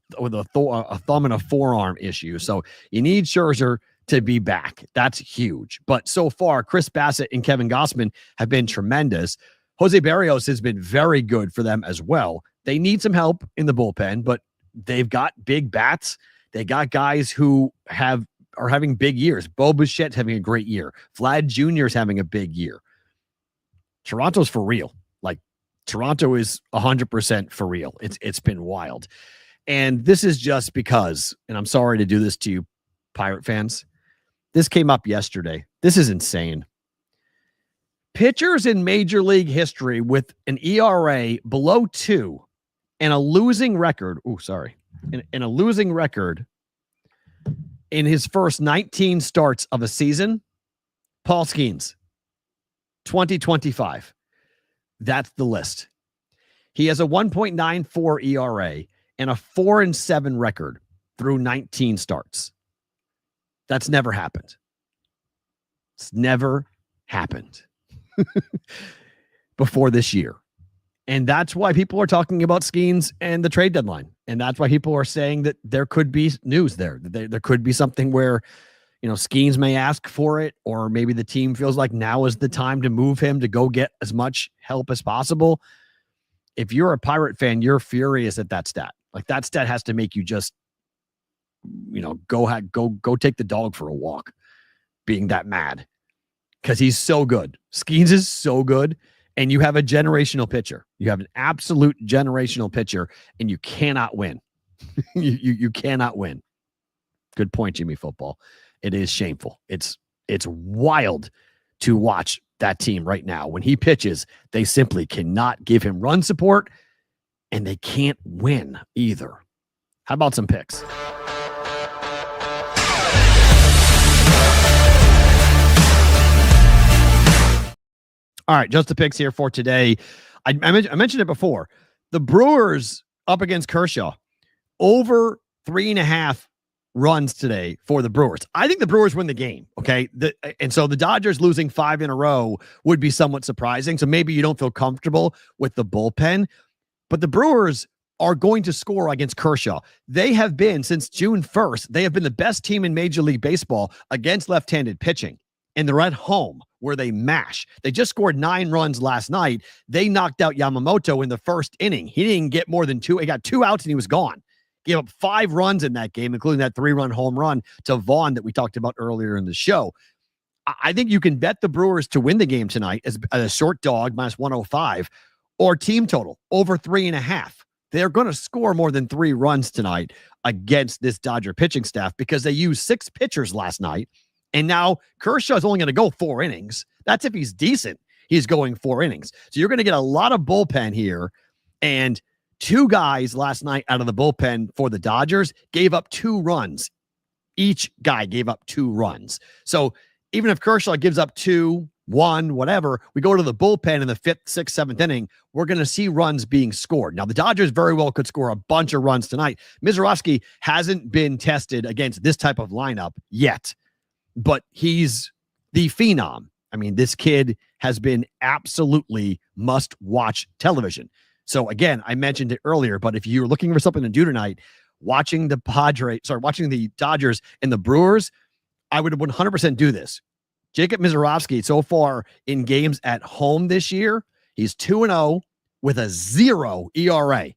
thumb and a forearm issue. So you need Scherzer to be back. That's huge. But so far, Chris Bassett and Kevin Gossman have been tremendous. Jose Barrios has been very good for them as well. They need some help in the bullpen, but they've got big bats. They got guys who are having big years. Bo Bichette's having a great year. Vlad Jr. is having a big year. Toronto's for real. Like, Toronto is 100% for real. It's been wild. And this is just because, and I'm sorry to do this to you, Pirate fans, this came up yesterday. This is insane. Pitchers in Major League history with an ERA below 2 and a losing record. And a losing record in his first 19 starts of a season, Paul Skenes, 2025. That's the list. He has a 1.94 ERA and a 4-7 record through 19 starts. That's never happened. It's never happened before this year. And that's why people are talking about Skenes and the trade deadline. And that's why people are saying that there could be news there. There could be something where, Skenes may ask for it, or maybe the team feels like now is the time to move him to go get as much help as possible. If you're a Pirate fan, you're furious at that stat. Like, that stat has to make you just, go take the dog for a walk, being that mad, because he's so good. Skenes is so good. And you have a generational pitcher. You have an absolute generational pitcher, and you cannot win. you cannot win. Good point, Jimmy Football. It is shameful. It's wild to watch that team right now. When he pitches, they simply cannot give him run support, and they can't win either. How about some picks? All right, just the picks here for today. I mentioned it before. The Brewers up against Kershaw, over 3.5 runs today for the Brewers. I think the Brewers win the game, okay? And so the Dodgers losing 5 in a row would be somewhat surprising. So maybe you don't feel comfortable with the bullpen. But the Brewers are going to score against Kershaw. They have been, since June 1st, they have been the best team in Major League Baseball against left-handed pitching. And they're at home where they mash. They just scored 9 runs last night. They knocked out Yamamoto in the first inning. He didn't get more than 2. He got 2 outs and he was gone. Gave up 5 runs in that game, including that 3-run home run to Vaughn that we talked about earlier in the show. I think you can bet the Brewers to win the game tonight as a short dog, minus 105, or team total, over 3.5. They're going to score more than 3 runs tonight against this Dodger pitching staff because they used 6 pitchers last night. And now Kershaw's only going to go 4 innings. That's if he's decent. He's going 4 innings. So you're going to get a lot of bullpen here. And 2 guys last night out of the bullpen for the Dodgers gave up 2 runs. Each guy gave up 2 runs. So even if Kershaw gives up 2, 1, whatever, we go to the bullpen in the 5th, 6th, 7th inning, we're going to see runs being scored. Now, the Dodgers very well could score a bunch of runs tonight. Mizorowski hasn't been tested against this type of lineup yet. But he's the phenom. I mean, this kid has been absolutely must-watch television. So, again, I mentioned it earlier, but if you're looking for something to do tonight, watching the Dodgers and the Brewers, I would 100% do this. Jacob Mizorowski, so far in games at home this year, he's 2-0 with a 0 ERA.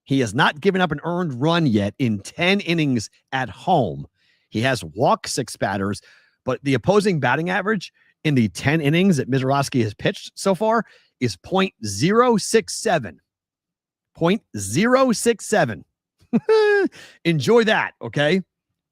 He has not given up an earned run yet in 10 innings at home. He has walked 6 batters, but the opposing batting average in the 10 innings that Mizorowski has pitched so far is .067. .067. Enjoy that, okay?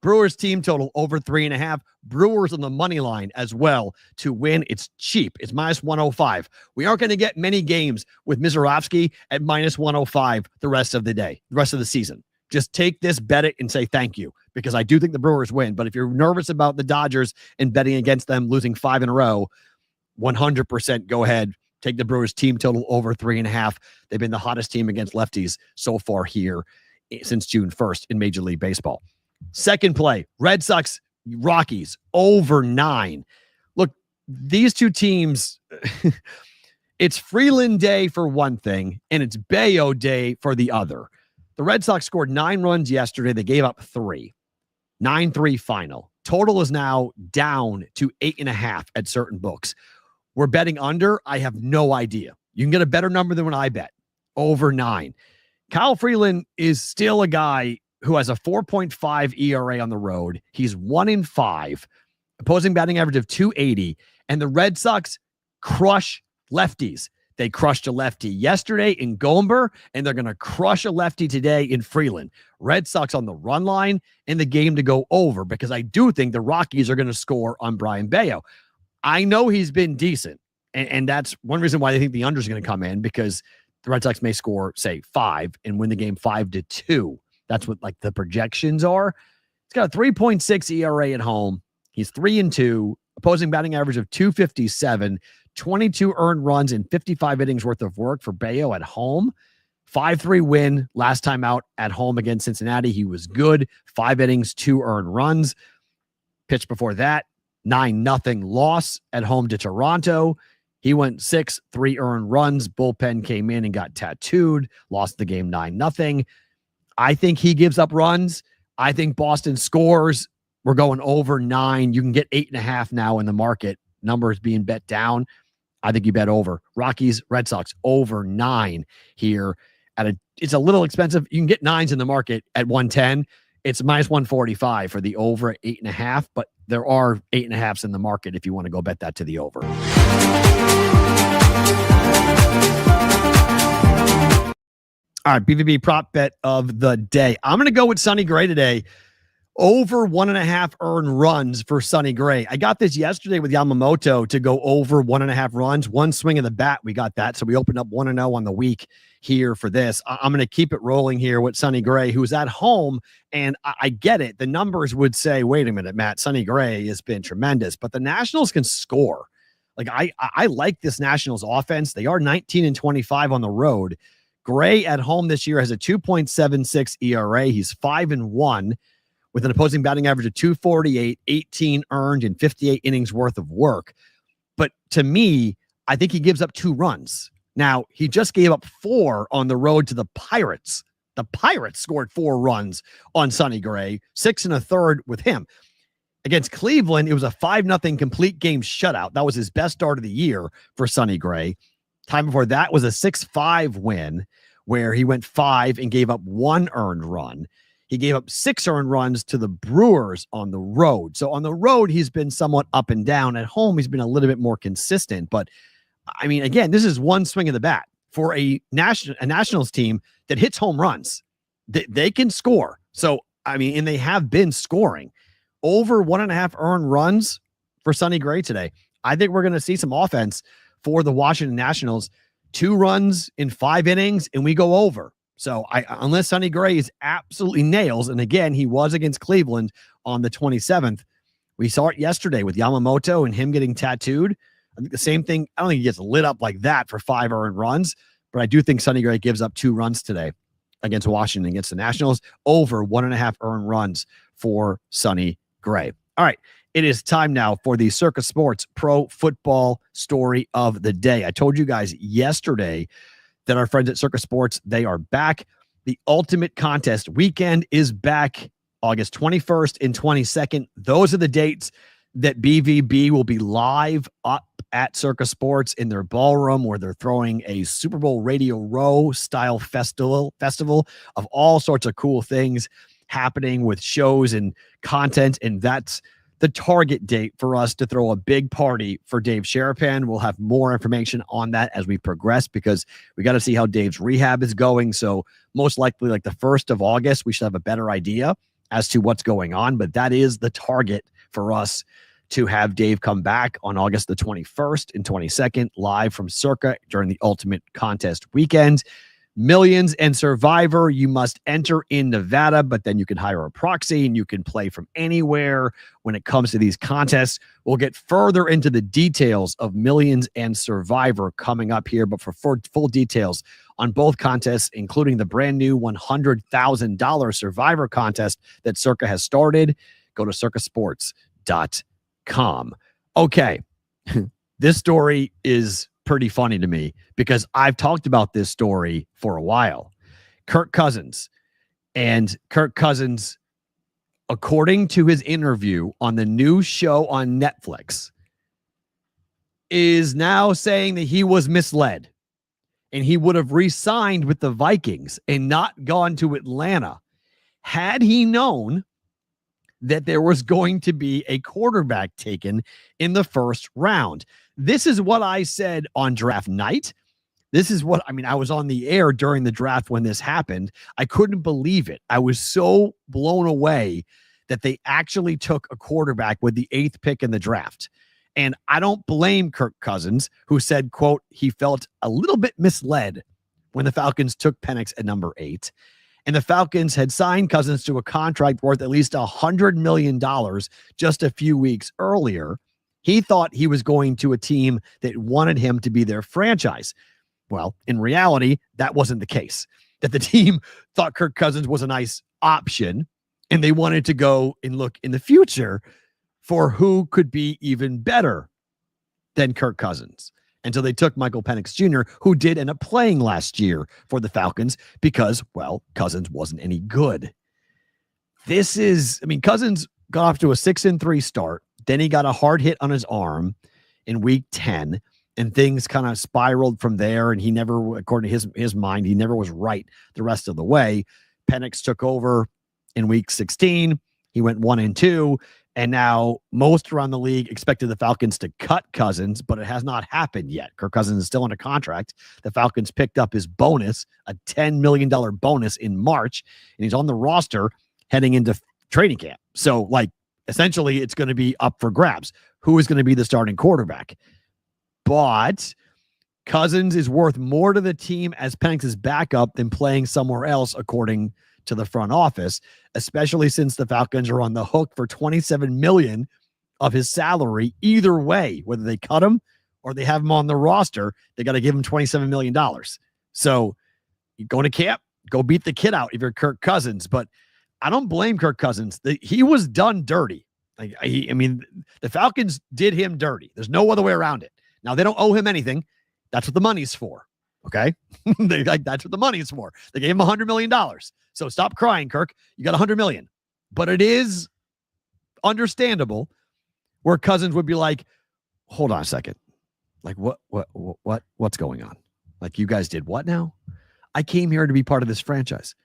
Brewers team total over 3.5. Brewers on the money line as well to win. It's cheap. It's -105. We aren't going to get many games with Mizorowski at -105 the rest of the day, the rest of the season. Just take this, bet it, and say thank you, because I do think the Brewers win. But if you're nervous about the Dodgers and betting against them losing 5 in a row, 100% go ahead. Take the Brewers team total over 3.5. They've been the hottest team against lefties so far here since June 1st in Major League Baseball. Second play, Red Sox, Rockies, over 9. Look, these two teams, it's Freeland Day for one thing, and it's Bayo Day for the other. The Red Sox scored 9 runs yesterday. They gave up 3. 9-3 final. Total is now down to 8.5 at certain books. We're betting under. I have no idea. You can get a better number than when I bet. Over 9. Kyle Freeland is still a guy who has a 4.5 ERA on the road. He's 1-5, opposing batting average of .280, and the Red Sox crush lefties. They crushed a lefty yesterday in Gomber, and they're going to crush a lefty today in Freeland. Red Sox on the run line and the game to go over, because I do think the Rockies are going to score on Brian Bayo. I know he's been decent, and that's one reason why I think the under is going to come in, because the Red Sox may score, say, 5 and win the game 5-2. That's what like the projections are. He's got a 3.6 ERA at home. He's 3-2, opposing batting average of .257, 22 earned runs in 55 innings worth of work for Bayo at home. 5-3 win last time out at home against Cincinnati. He was good. 5 innings, 2 earned runs. Pitched before that, 9-0 loss at home to Toronto. He went 6, 3 earned runs. Bullpen came in and got tattooed. Lost the game 9-0. I think he gives up runs. I think Boston scores. We're going over 9. You can get 8.5 now in the market. Numbers being bet down. I think you bet over. Rockies, Red Sox, over 9 here. It's a little expensive. You can get 9s in the market at 110. It's -145 for the over at 8.5, but there are 8.5s in the market if you want to go bet that to the over. All right, BvB prop bet of the day. I'm going to go with Sonny Gray today. Over 1.5 earned runs for Sonny Gray. I got this yesterday with Yamamoto to go over 1.5 runs. One swing of the bat, we got that. So we opened up 1-0 on the week here for this. I'm going to keep it rolling here with Sonny Gray, who's at home. And I get it. The numbers would say, wait a minute, Matt, Sonny Gray has been tremendous, but the Nationals can score. Like I like this Nationals offense. They are 19-25 on the road. Gray at home this year has a 2.76 ERA. He's 5-1 with an opposing batting average of .248, 18 earned in 58 innings worth of work. But to me, I think he gives up 2 runs. Now, he just gave up 4 on the road to the Pirates. The Pirates scored 4 runs on Sonny Gray, 6 1/3 with him. Against Cleveland, it was a 5-0 complete game shutout. That was his best start of the year for Sonny Gray. Time before that was a 6-5 win where he went 5 and gave up 1 earned run. He gave up 6 earned runs to the Brewers on the road. So on the road, he's been somewhat up and down. At home, he's been a little bit more consistent. But, I mean, again, this is one swing of the bat for a Nationals team that hits home runs. They can score. So, I mean, and they have been scoring. Over 1.5 earned runs for Sonny Gray today. I think we're going to see some offense for the Washington Nationals. 2 runs in 5 innings, and we go over. So unless Sonny Gray is absolutely nails, and again, he was against Cleveland on the 27th. We saw it yesterday with Yamamoto and him getting tattooed. I think the same thing. I don't think he gets lit up like that for 5 earned runs, but I do think Sonny Gray gives up 2 runs today against Washington, against the Nationals. Over 1.5 earned runs for Sonny Gray. All right. It is time now for the Circa Sports Pro Football Story of the Day. I told you guys yesterday that our friends at Circa Sports, they are back. The Ultimate Contest weekend is back August 21st and 22nd. Those are the dates that BvB will be live up at Circa Sports in their ballroom, where they're throwing a Super Bowl Radio Row style festival of all sorts of cool things happening with shows and content. And that's the target date for us to throw a big party for Dave Sharapan. We'll have more information on that as we progress, because we got to see how Dave's rehab is going. So most likely like the 1st of August, we should have a better idea as to what's going on. But that is the target for us to have Dave come back on August the 21st and 22nd, live from Circa during the Ultimate Contest weekend. Millions and Survivor, you must enter in Nevada, but then you can hire a proxy and you can play from anywhere when it comes to these contests. We'll get further into the details of Millions and Survivor coming up here, but for full details on both contests, including the brand new $100,000 Survivor contest that Circa has started, go to circasports.com. Okay, this story is pretty funny to me because I've talked about this story for a while. Kirk Cousins, according to his interview on the new show on Netflix, is now saying that he was misled and he would have re-signed with the Vikings and not gone to Atlanta had he known that there was going to be a quarterback taken in the first round. This is what I said on draft night. This is what, I was on the air during the draft when this happened. I couldn't believe it. I was so blown away that they actually took a quarterback with the 8th pick in the draft. And I don't blame Kirk Cousins, who said, quote, he felt a little bit misled when the Falcons took Penix at number 8. And the Falcons had signed Cousins to a contract worth at least $100 million just a few weeks earlier. He thought he was going to a team that wanted him to be their franchise. Well, in reality, that wasn't the case. That the team thought Kirk Cousins was a nice option, and they wanted to go and look in the future for who could be even better than Kirk Cousins. Until they took Michael Penix Jr., who did end up playing last year for the Falcons because, well, Cousins wasn't any good. Cousins got off to a 6-3 start. Then he got a hard hit on his arm in week 10, and things kind of spiraled from there. And he never, according to his mind, he never was right the rest of the way. Penix took over in week 16. He went 1-2. And now most around the league expected the Falcons to cut Cousins, but it has not happened yet. Kirk Cousins is still under contract. The Falcons picked up his bonus, a $10 million bonus in March, and he's on the roster heading into training camp. So, essentially, it's going to be up for grabs. Who is going to be the starting quarterback? But Cousins is worth more to the team as Penix's backup than playing somewhere else, according to the front office, especially since the Falcons are on the hook for $27 million of his salary either way. Whether they cut him or they have him on the roster, they got to give him $27 million. So you go to camp, go beat the kid out if you're Kirk Cousins. But I don't blame Kirk Cousins. He was done dirty. The Falcons did him dirty. There's no other way around it. Now, they don't owe him anything. That's what the money's for. Okay? That's what the money's for. They gave him $100 million. So stop crying, Kirk. You got $100 million. But it is understandable where Cousins would be like, hold on a second. What's going on? You guys did what now? I came here to be part of this franchise.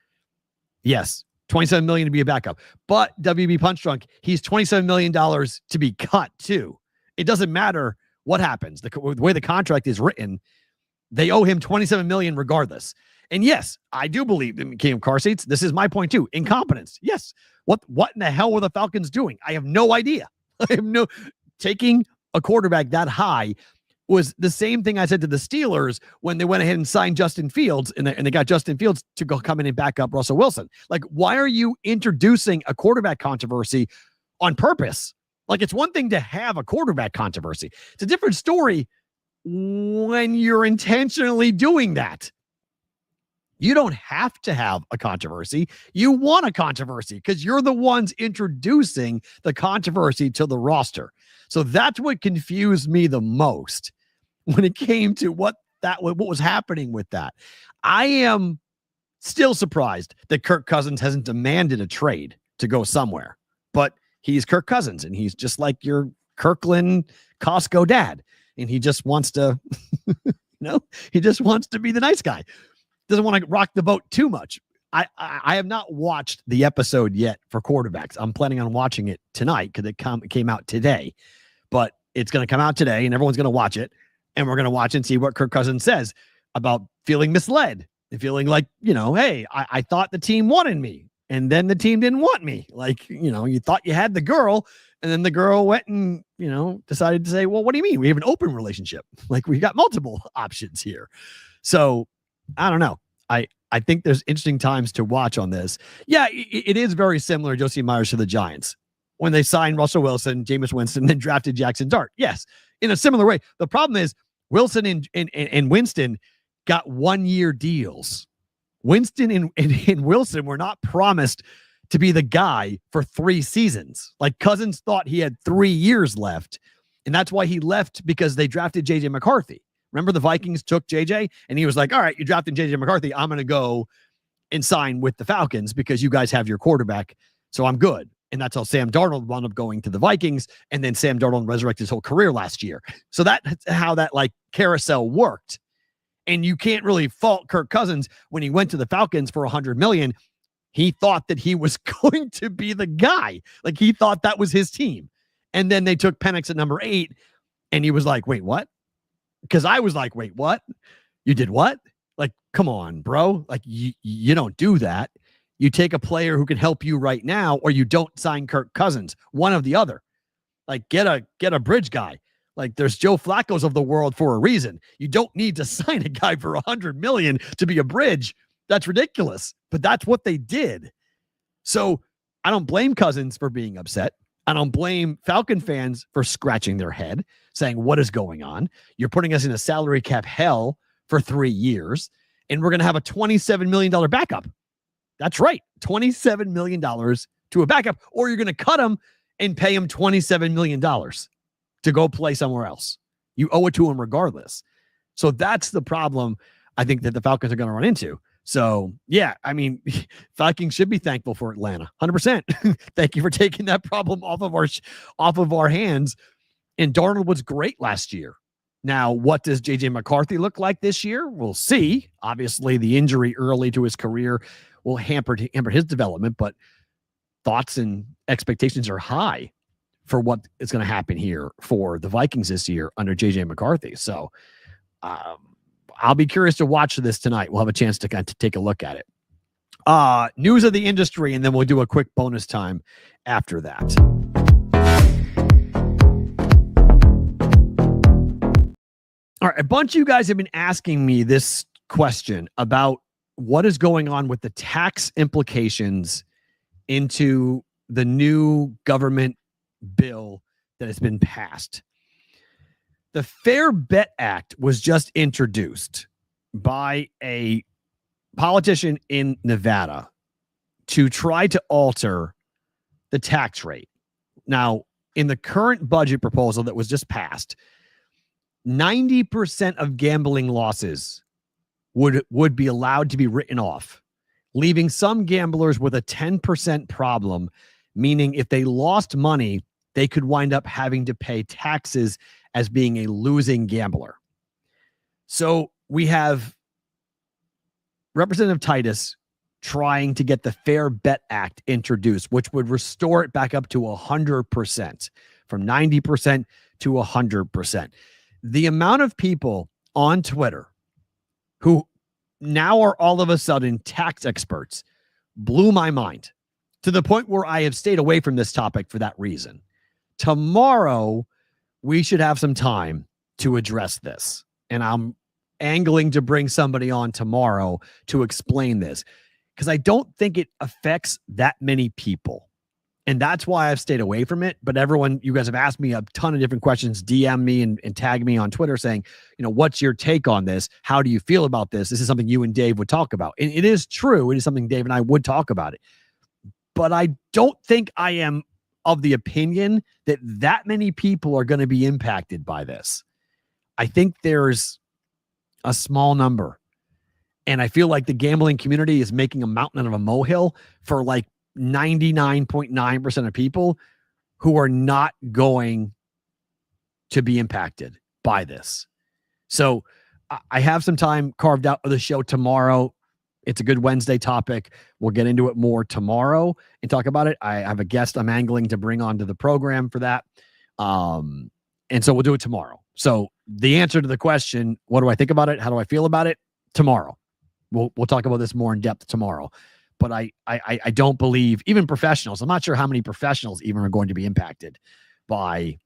Yes, $27 million to be a backup. But WB Punch Drunk, he's $27 million to be cut too. It doesn't matter what happens. The way the contract is written, they owe him $27 million regardless. And yes, I do believe in King of Car Seats. This is my point too. Incompetence. Yes. What in the hell were the Falcons doing? I have no idea. Taking a quarterback that high was the same thing I said to the Steelers when they went ahead and signed Justin Fields and they got Justin Fields to go come in and back up Russell Wilson. Why are you introducing a quarterback controversy on purpose? It's one thing to have a quarterback controversy. It's a different story when you're intentionally doing that. You don't have to have a controversy. You want a controversy because you're the ones introducing the controversy to the roster. So that's what confused me the most when it came to what was happening with that. I am still surprised that Kirk Cousins hasn't demanded a trade. to go somewhere. But he's Kirk Cousins, and he's just like your Kirkland Costco dad. And he just wants to, he just wants to be the nice guy. Doesn't want to rock the boat too much. I have not watched the episode yet for quarterbacks. I'm planning on watching it tonight because it came out today. But it's going to come out today, and everyone's going to watch it. And we're going to watch and see what Kirk Cousins says about feeling misled and feeling like, hey, I thought the team wanted me, and then the team didn't want me. Like, you thought you had the girl, and then the girl went and, decided to say, well, what do you mean? We have an open relationship. Like, we got multiple options here. So I don't know. I think there's interesting times to watch on this. Yeah, it is very similar, Josie Myers, to the Giants when they signed Russell Wilson, Jameis Winston, and drafted Jackson Dart. Yes, in a similar way. The problem is Wilson and Winston got 1-year deals. Winston and Wilson were not promised to be the guy for 3 seasons. Like, Cousins thought he had 3 years left, and that's why he left, because they drafted J.J. McCarthy. Remember, the Vikings took JJ, and he was like, all right, you drafted JJ McCarthy. I'm going to go and sign with the Falcons because you guys have your quarterback, so I'm good. And that's how Sam Darnold wound up going to the Vikings, and then Sam Darnold resurrected his whole career last year. So that's how that carousel worked. And you can't really fault Kirk Cousins when he went to the Falcons for $100 million. He thought that he was going to be the guy. Like, he thought that was his team. And then they took Penix at number 8, and he was like, wait, what? Because I was like, wait, what? You did what? Like, come on, bro. Like, you don't do that. You take a player who can help you right now, or you don't sign Kirk Cousins. One of the other. Like, get a bridge guy. Like, there's Joe Flacco's of the world for a reason. You don't need to sign a guy for $100 million to be a bridge. That's ridiculous. But that's what they did. So I don't blame Cousins for being upset. I don't blame Falcon fans for scratching their head, saying, what is going on? You're putting us in a salary cap hell for 3 years, and we're going to have a $27 million backup. That's right. $27 million to a backup, or you're going to cut him and pay him $27 million to go play somewhere else. You owe it to him regardless. So that's the problem I think that the Falcons are going to run into. So, yeah, I mean, Vikings should be thankful for Atlanta. 100%. Thank you for taking that problem off of our hands. And Darnold was great last year. Now, what does J.J. McCarthy look like this year? We'll see. Obviously, the injury early to his career will hamper his development, but thoughts and expectations are high for what is going to happen here for the Vikings this year under J.J. McCarthy. So, I'll be curious to watch this tonight. We'll have a chance to kind of take a look at it. News of the industry, and then we'll do a quick bonus time after that. All right, a bunch of you guys have been asking me this question about what is going on with the tax implications into the new government bill that has been passed. The Fair Bet Act was just introduced by a politician in Nevada to try to alter the tax rate. Now, in the current budget proposal that was just passed, 90% of gambling losses would be allowed to be written off, leaving some gamblers with a 10% problem, meaning if they lost money, they could wind up having to pay taxes as being a losing gambler. So we have Representative Titus trying to get the Fair Bet Act introduced, which would restore it back up to 100%, from 90% to 100%. The amount of people on Twitter who now are all of a sudden tax experts blew my mind, to the point where I have stayed away from this topic for that reason. Tomorrow, we should have some time to address this. And I'm angling to bring somebody on tomorrow to explain this, because I don't think it affects that many people. And that's why I've stayed away from it. But everyone, you guys have asked me a ton of different questions, DM me and tag me on Twitter saying, what's your take on this? How do you feel about this? This is something you and Dave would talk about. And it is true. It is something Dave and I would talk about it. But I don't think I am of the opinion that many people are going to be impacted by this. I think there's a small number. And I feel like the gambling community is making a mountain out of a molehill for 99.9% of people who are not going to be impacted by this. So I have some time carved out for the show tomorrow. It's a good Wednesday topic. We'll get into it more tomorrow and talk about it. I have a guest I'm angling to bring onto the program for that. And so we'll do it tomorrow. So the answer to the question, what do I think about it? How do I feel about it? Tomorrow. We'll talk about this more in depth tomorrow. But I don't believe even professionals. I'm not sure how many professionals even are going to be impacted by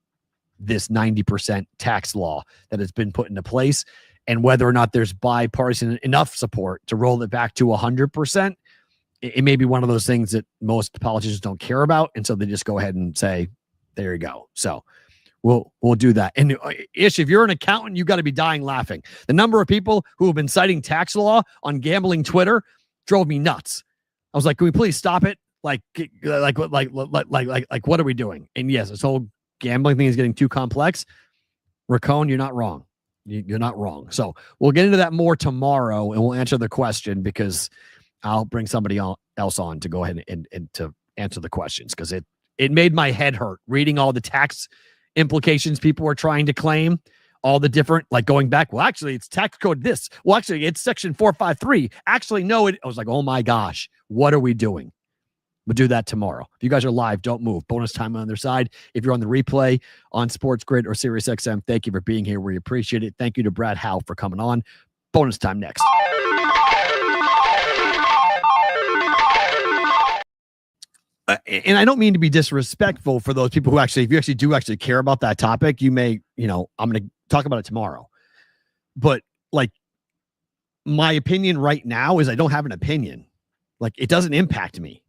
this 90% tax law that has been put into place, and whether or not there's bipartisan enough support to roll it back to 100%. It may be one of those things that most politicians don't care about, and so they just go ahead and say, there you go. So we'll do that. And Ish, if you're an accountant, you got to be dying laughing. The number of people who have been citing tax law on gambling Twitter drove me nuts. I was like, can we please stop it? Like what are we doing? And yes, this whole gambling thing is getting too complex. Racone, you're not wrong. You're not wrong. So we'll get into that more tomorrow, and we'll answer the question, because I'll bring somebody else on to go ahead and to answer the questions, because it made my head hurt reading all the tax implications people were trying to claim, all the different, like going back. Well, actually, it's tax code this. Well, actually, it's section 453. Actually, no, I was like, oh my gosh, what are we doing? We'll do that tomorrow. If you guys are live, don't move. Bonus time on the other side. If you're on the replay on Sports Grid or SiriusXM, thank you for being here. We appreciate it. Thank you to Brad Howe for coming on. Bonus time next. And I don't mean to be disrespectful for those people who actually, if you actually do actually care about that topic, you may, I'm going to talk about it tomorrow. But like, my opinion right now is I don't have an opinion. Like, it doesn't impact me.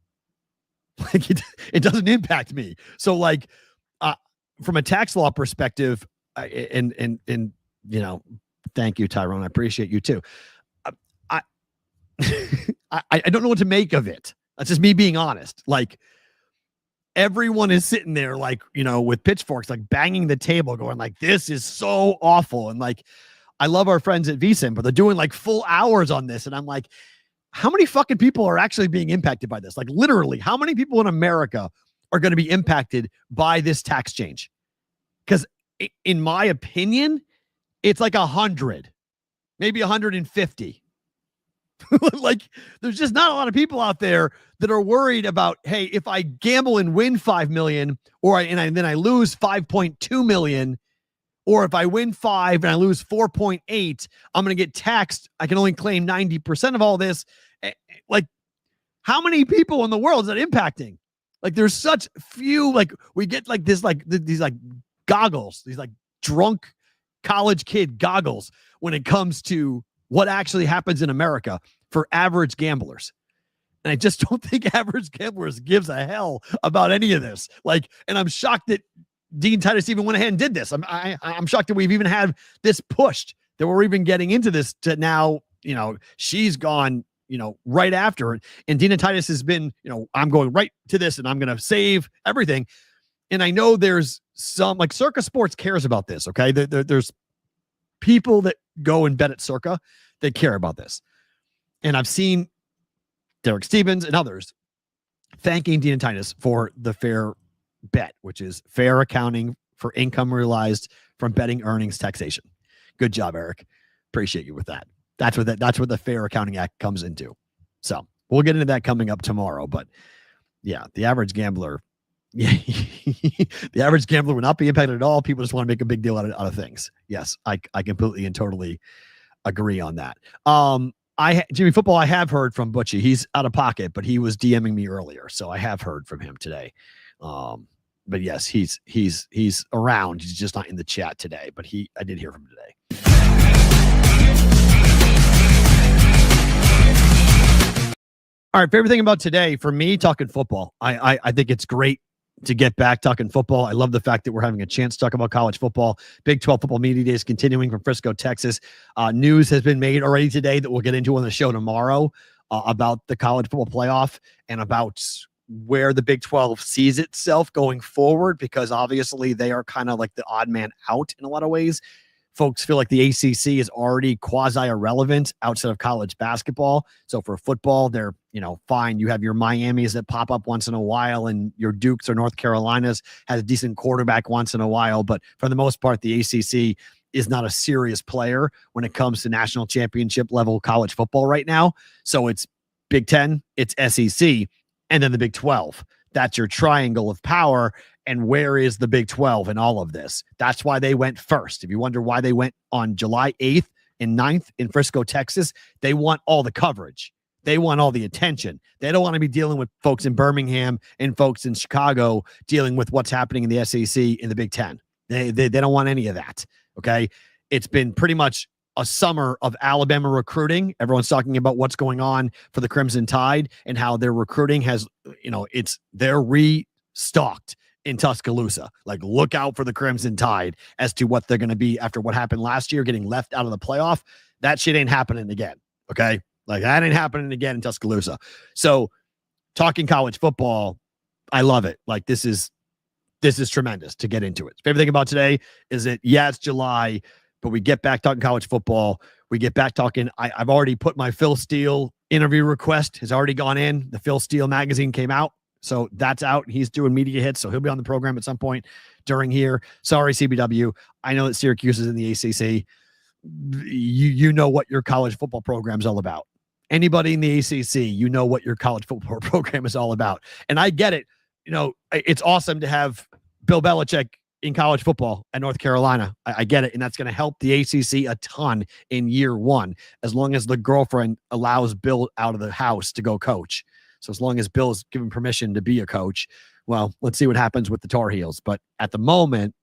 Like it doesn't impact me. So like, from a tax law perspective, and thank you, Tyrone. I appreciate you too. I don't know what to make of it. That's just me being honest. Like, everyone is sitting there, like, with pitchforks, like banging the table, going like, this is so awful. And like, I love our friends at VSiN, but they're doing like full hours on this. And I'm like, how many fucking people are actually being impacted by this? Like, literally, how many people in America are going to be impacted by this tax change? Because in my opinion, it's like 100, maybe 150. Like, there's just not a lot of people out there that are worried about, hey, if I gamble and win 5 million, then I lose 5.2 million, or if I win 5 and I lose 4.8, I'm going to get taxed. I can only claim 90% of all this. Like, how many people in the world is that impacting? Like, there's such few, like, we get like this, like these like goggles, these like drunk college kid goggles when it comes to what actually happens in America for average gamblers. And I just don't think average gamblers gives a hell about any of this. Like, and I'm shocked that Dean Titus even went ahead and did this. I'm shocked that we've even had this pushed, that we're even getting into this to now, she's gone, right after it. And Dean Titus has been, I'm going right to this and I'm going to save everything. And I know there's some, like, Circa Sports cares about this. Okay. There's people that go and bet at Circa that care about this. And I've seen Derek Stevens and others thanking Dean Titus for the fair bet, which is fair accounting for income realized from betting earnings taxation. Good job, Eric. Appreciate you with that. That's what the Fair Accounting Act comes into. So we'll get into that coming up tomorrow. But yeah, the average gambler, the average gambler would not be impacted at all. People just want to make a big deal out of things. Yes, I completely and totally agree on that. Jimmy Football, I have heard from Butchie. He's out of pocket, but he was DMing me earlier, so I have heard from him today. But yes, he's around. He's just not in the chat today, but I did hear from him today. All right, favorite thing about today for me, talking football. I think it's great to get back talking football. I love the fact that we're having a chance to talk about college football. Big 12 Football Media Days continuing from Frisco, Texas. News has been made already today that we'll get into on the show tomorrow about the college football playoff and about where the Big 12 sees itself going forward, because obviously they are kind of like the odd man out in a lot of ways folks feel like the ACC is already quasi-irrelevant outside of college basketball. So for football, they're, fine. You have your Miamis that pop up once in a while, and your Dukes or North Carolinas has a decent quarterback once in a while. But for the most part, the ACC is not a serious player when it comes to national championship level college football right now. So it's Big Ten, it's SEC, and then the Big 12. That's your triangle of power. And where is the Big 12 in all of this? That's why they went first. If you wonder why they went on July 8th and 9th in Frisco, Texas, they want all the coverage. They want all the attention. They don't want to be dealing with folks in Birmingham and folks in Chicago dealing with what's happening in the SEC in the Big Ten. They don't want any of that. Okay. It's been pretty much a summer of Alabama recruiting. Everyone's talking about what's going on for the Crimson Tide and how their recruiting has, they're restocked in Tuscaloosa. Like, look out for the Crimson Tide as to what they're going to be after what happened last year, getting left out of the playoff. That shit ain't happening again. Okay. Like, that ain't happening again in Tuscaloosa. So talking college football, I love it. Like, this is tremendous to get into it. Favorite thing about today is that, it's July, but we get back talking college football. We get back talking. I've already put my Phil Steele interview request has already gone in. The Phil Steele magazine came out. So that's out. He's doing media hits. So he'll be on the program at some point during here. Sorry, CBW. I know that Syracuse is in the ACC. You know what your college football program is all about. Anybody in the ACC, you know what your college football program is all about. And I get it. It's awesome to have Bill Belichick in college football at North Carolina. I get it. And that's going to help the ACC a ton in year one, as long as the girlfriend allows Bill out of the house to go coach. So as long as Bill's given permission to be a coach, well, let's see what happens with the Tar Heels. But at the moment,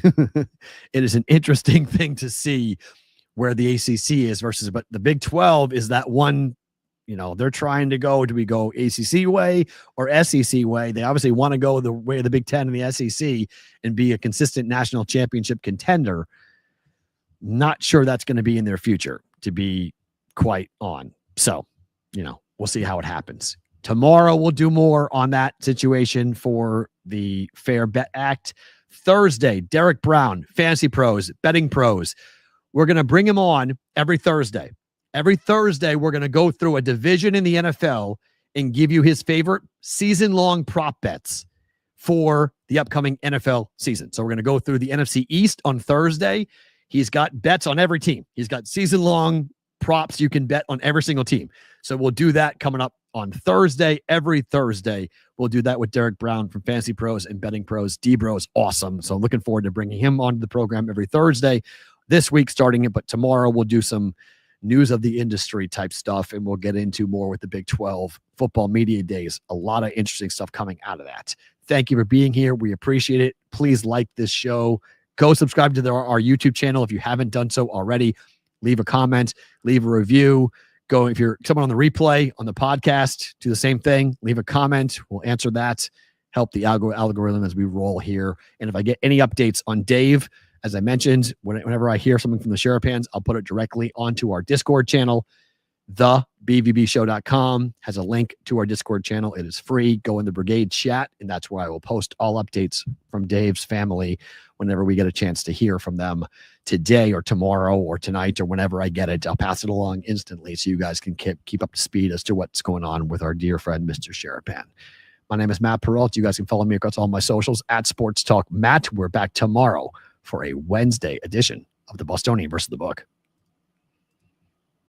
it is an interesting thing to see where the ACC is versus, but the Big 12 is that one, they're trying to go, do we go ACC way or SEC way? They obviously want to go the way of the Big 10 and the SEC and be a consistent national championship contender. Not sure that's going to be in their future, to be quite on. So, we'll see how it happens. Tomorrow we'll do more on that situation for the Fair Bet Act. Thursday, Derek Brown, Fantasy Pros, Betting Pros. We're going to bring him on every Thursday. Every Thursday, we're going to go through a division in the NFL and give you his favorite season-long prop bets for the upcoming NFL season. So we're going to go through the NFC East on Thursday. He's got bets on every team. He's got season-long props you can bet on every single team. So we'll do that coming up on Thursday. Every Thursday, we'll do that with Derek Brown from Fantasy Pros and Betting Pros. D-Bro is awesome. So looking forward to bringing him onto the program every Thursday. This week starting it, but tomorrow we'll do some news of the industry type stuff, and we'll get into more with the Big 12 football media days. A lot of interesting stuff coming out of that. Thank you for being here. We appreciate it. Please like this show. Go subscribe to our YouTube channel if you haven't done so already. Leave a comment, leave a review. Go, if you're someone on the replay on the podcast, do the same thing. Leave a comment. We'll answer that. Help the algorithm as we roll here. And if I get any updates on Dave, as I mentioned, whenever I hear something from the Sherapans, I'll put it directly onto our Discord channel. TheBvBShow.com has a link to our Discord channel. It is free. Go in the Brigade chat, and that's where I will post all updates from Dave's family whenever we get a chance to hear from them today or tomorrow or tonight or whenever I get it. I'll pass it along instantly so you guys can keep up to speed as to what's going on with our dear friend, Mr. Sherapan. My name is Matt Perrault. You guys can follow me across all my socials at Sports Talk Matt. We're back tomorrow for a Wednesday edition of the Bostonian versus the Book.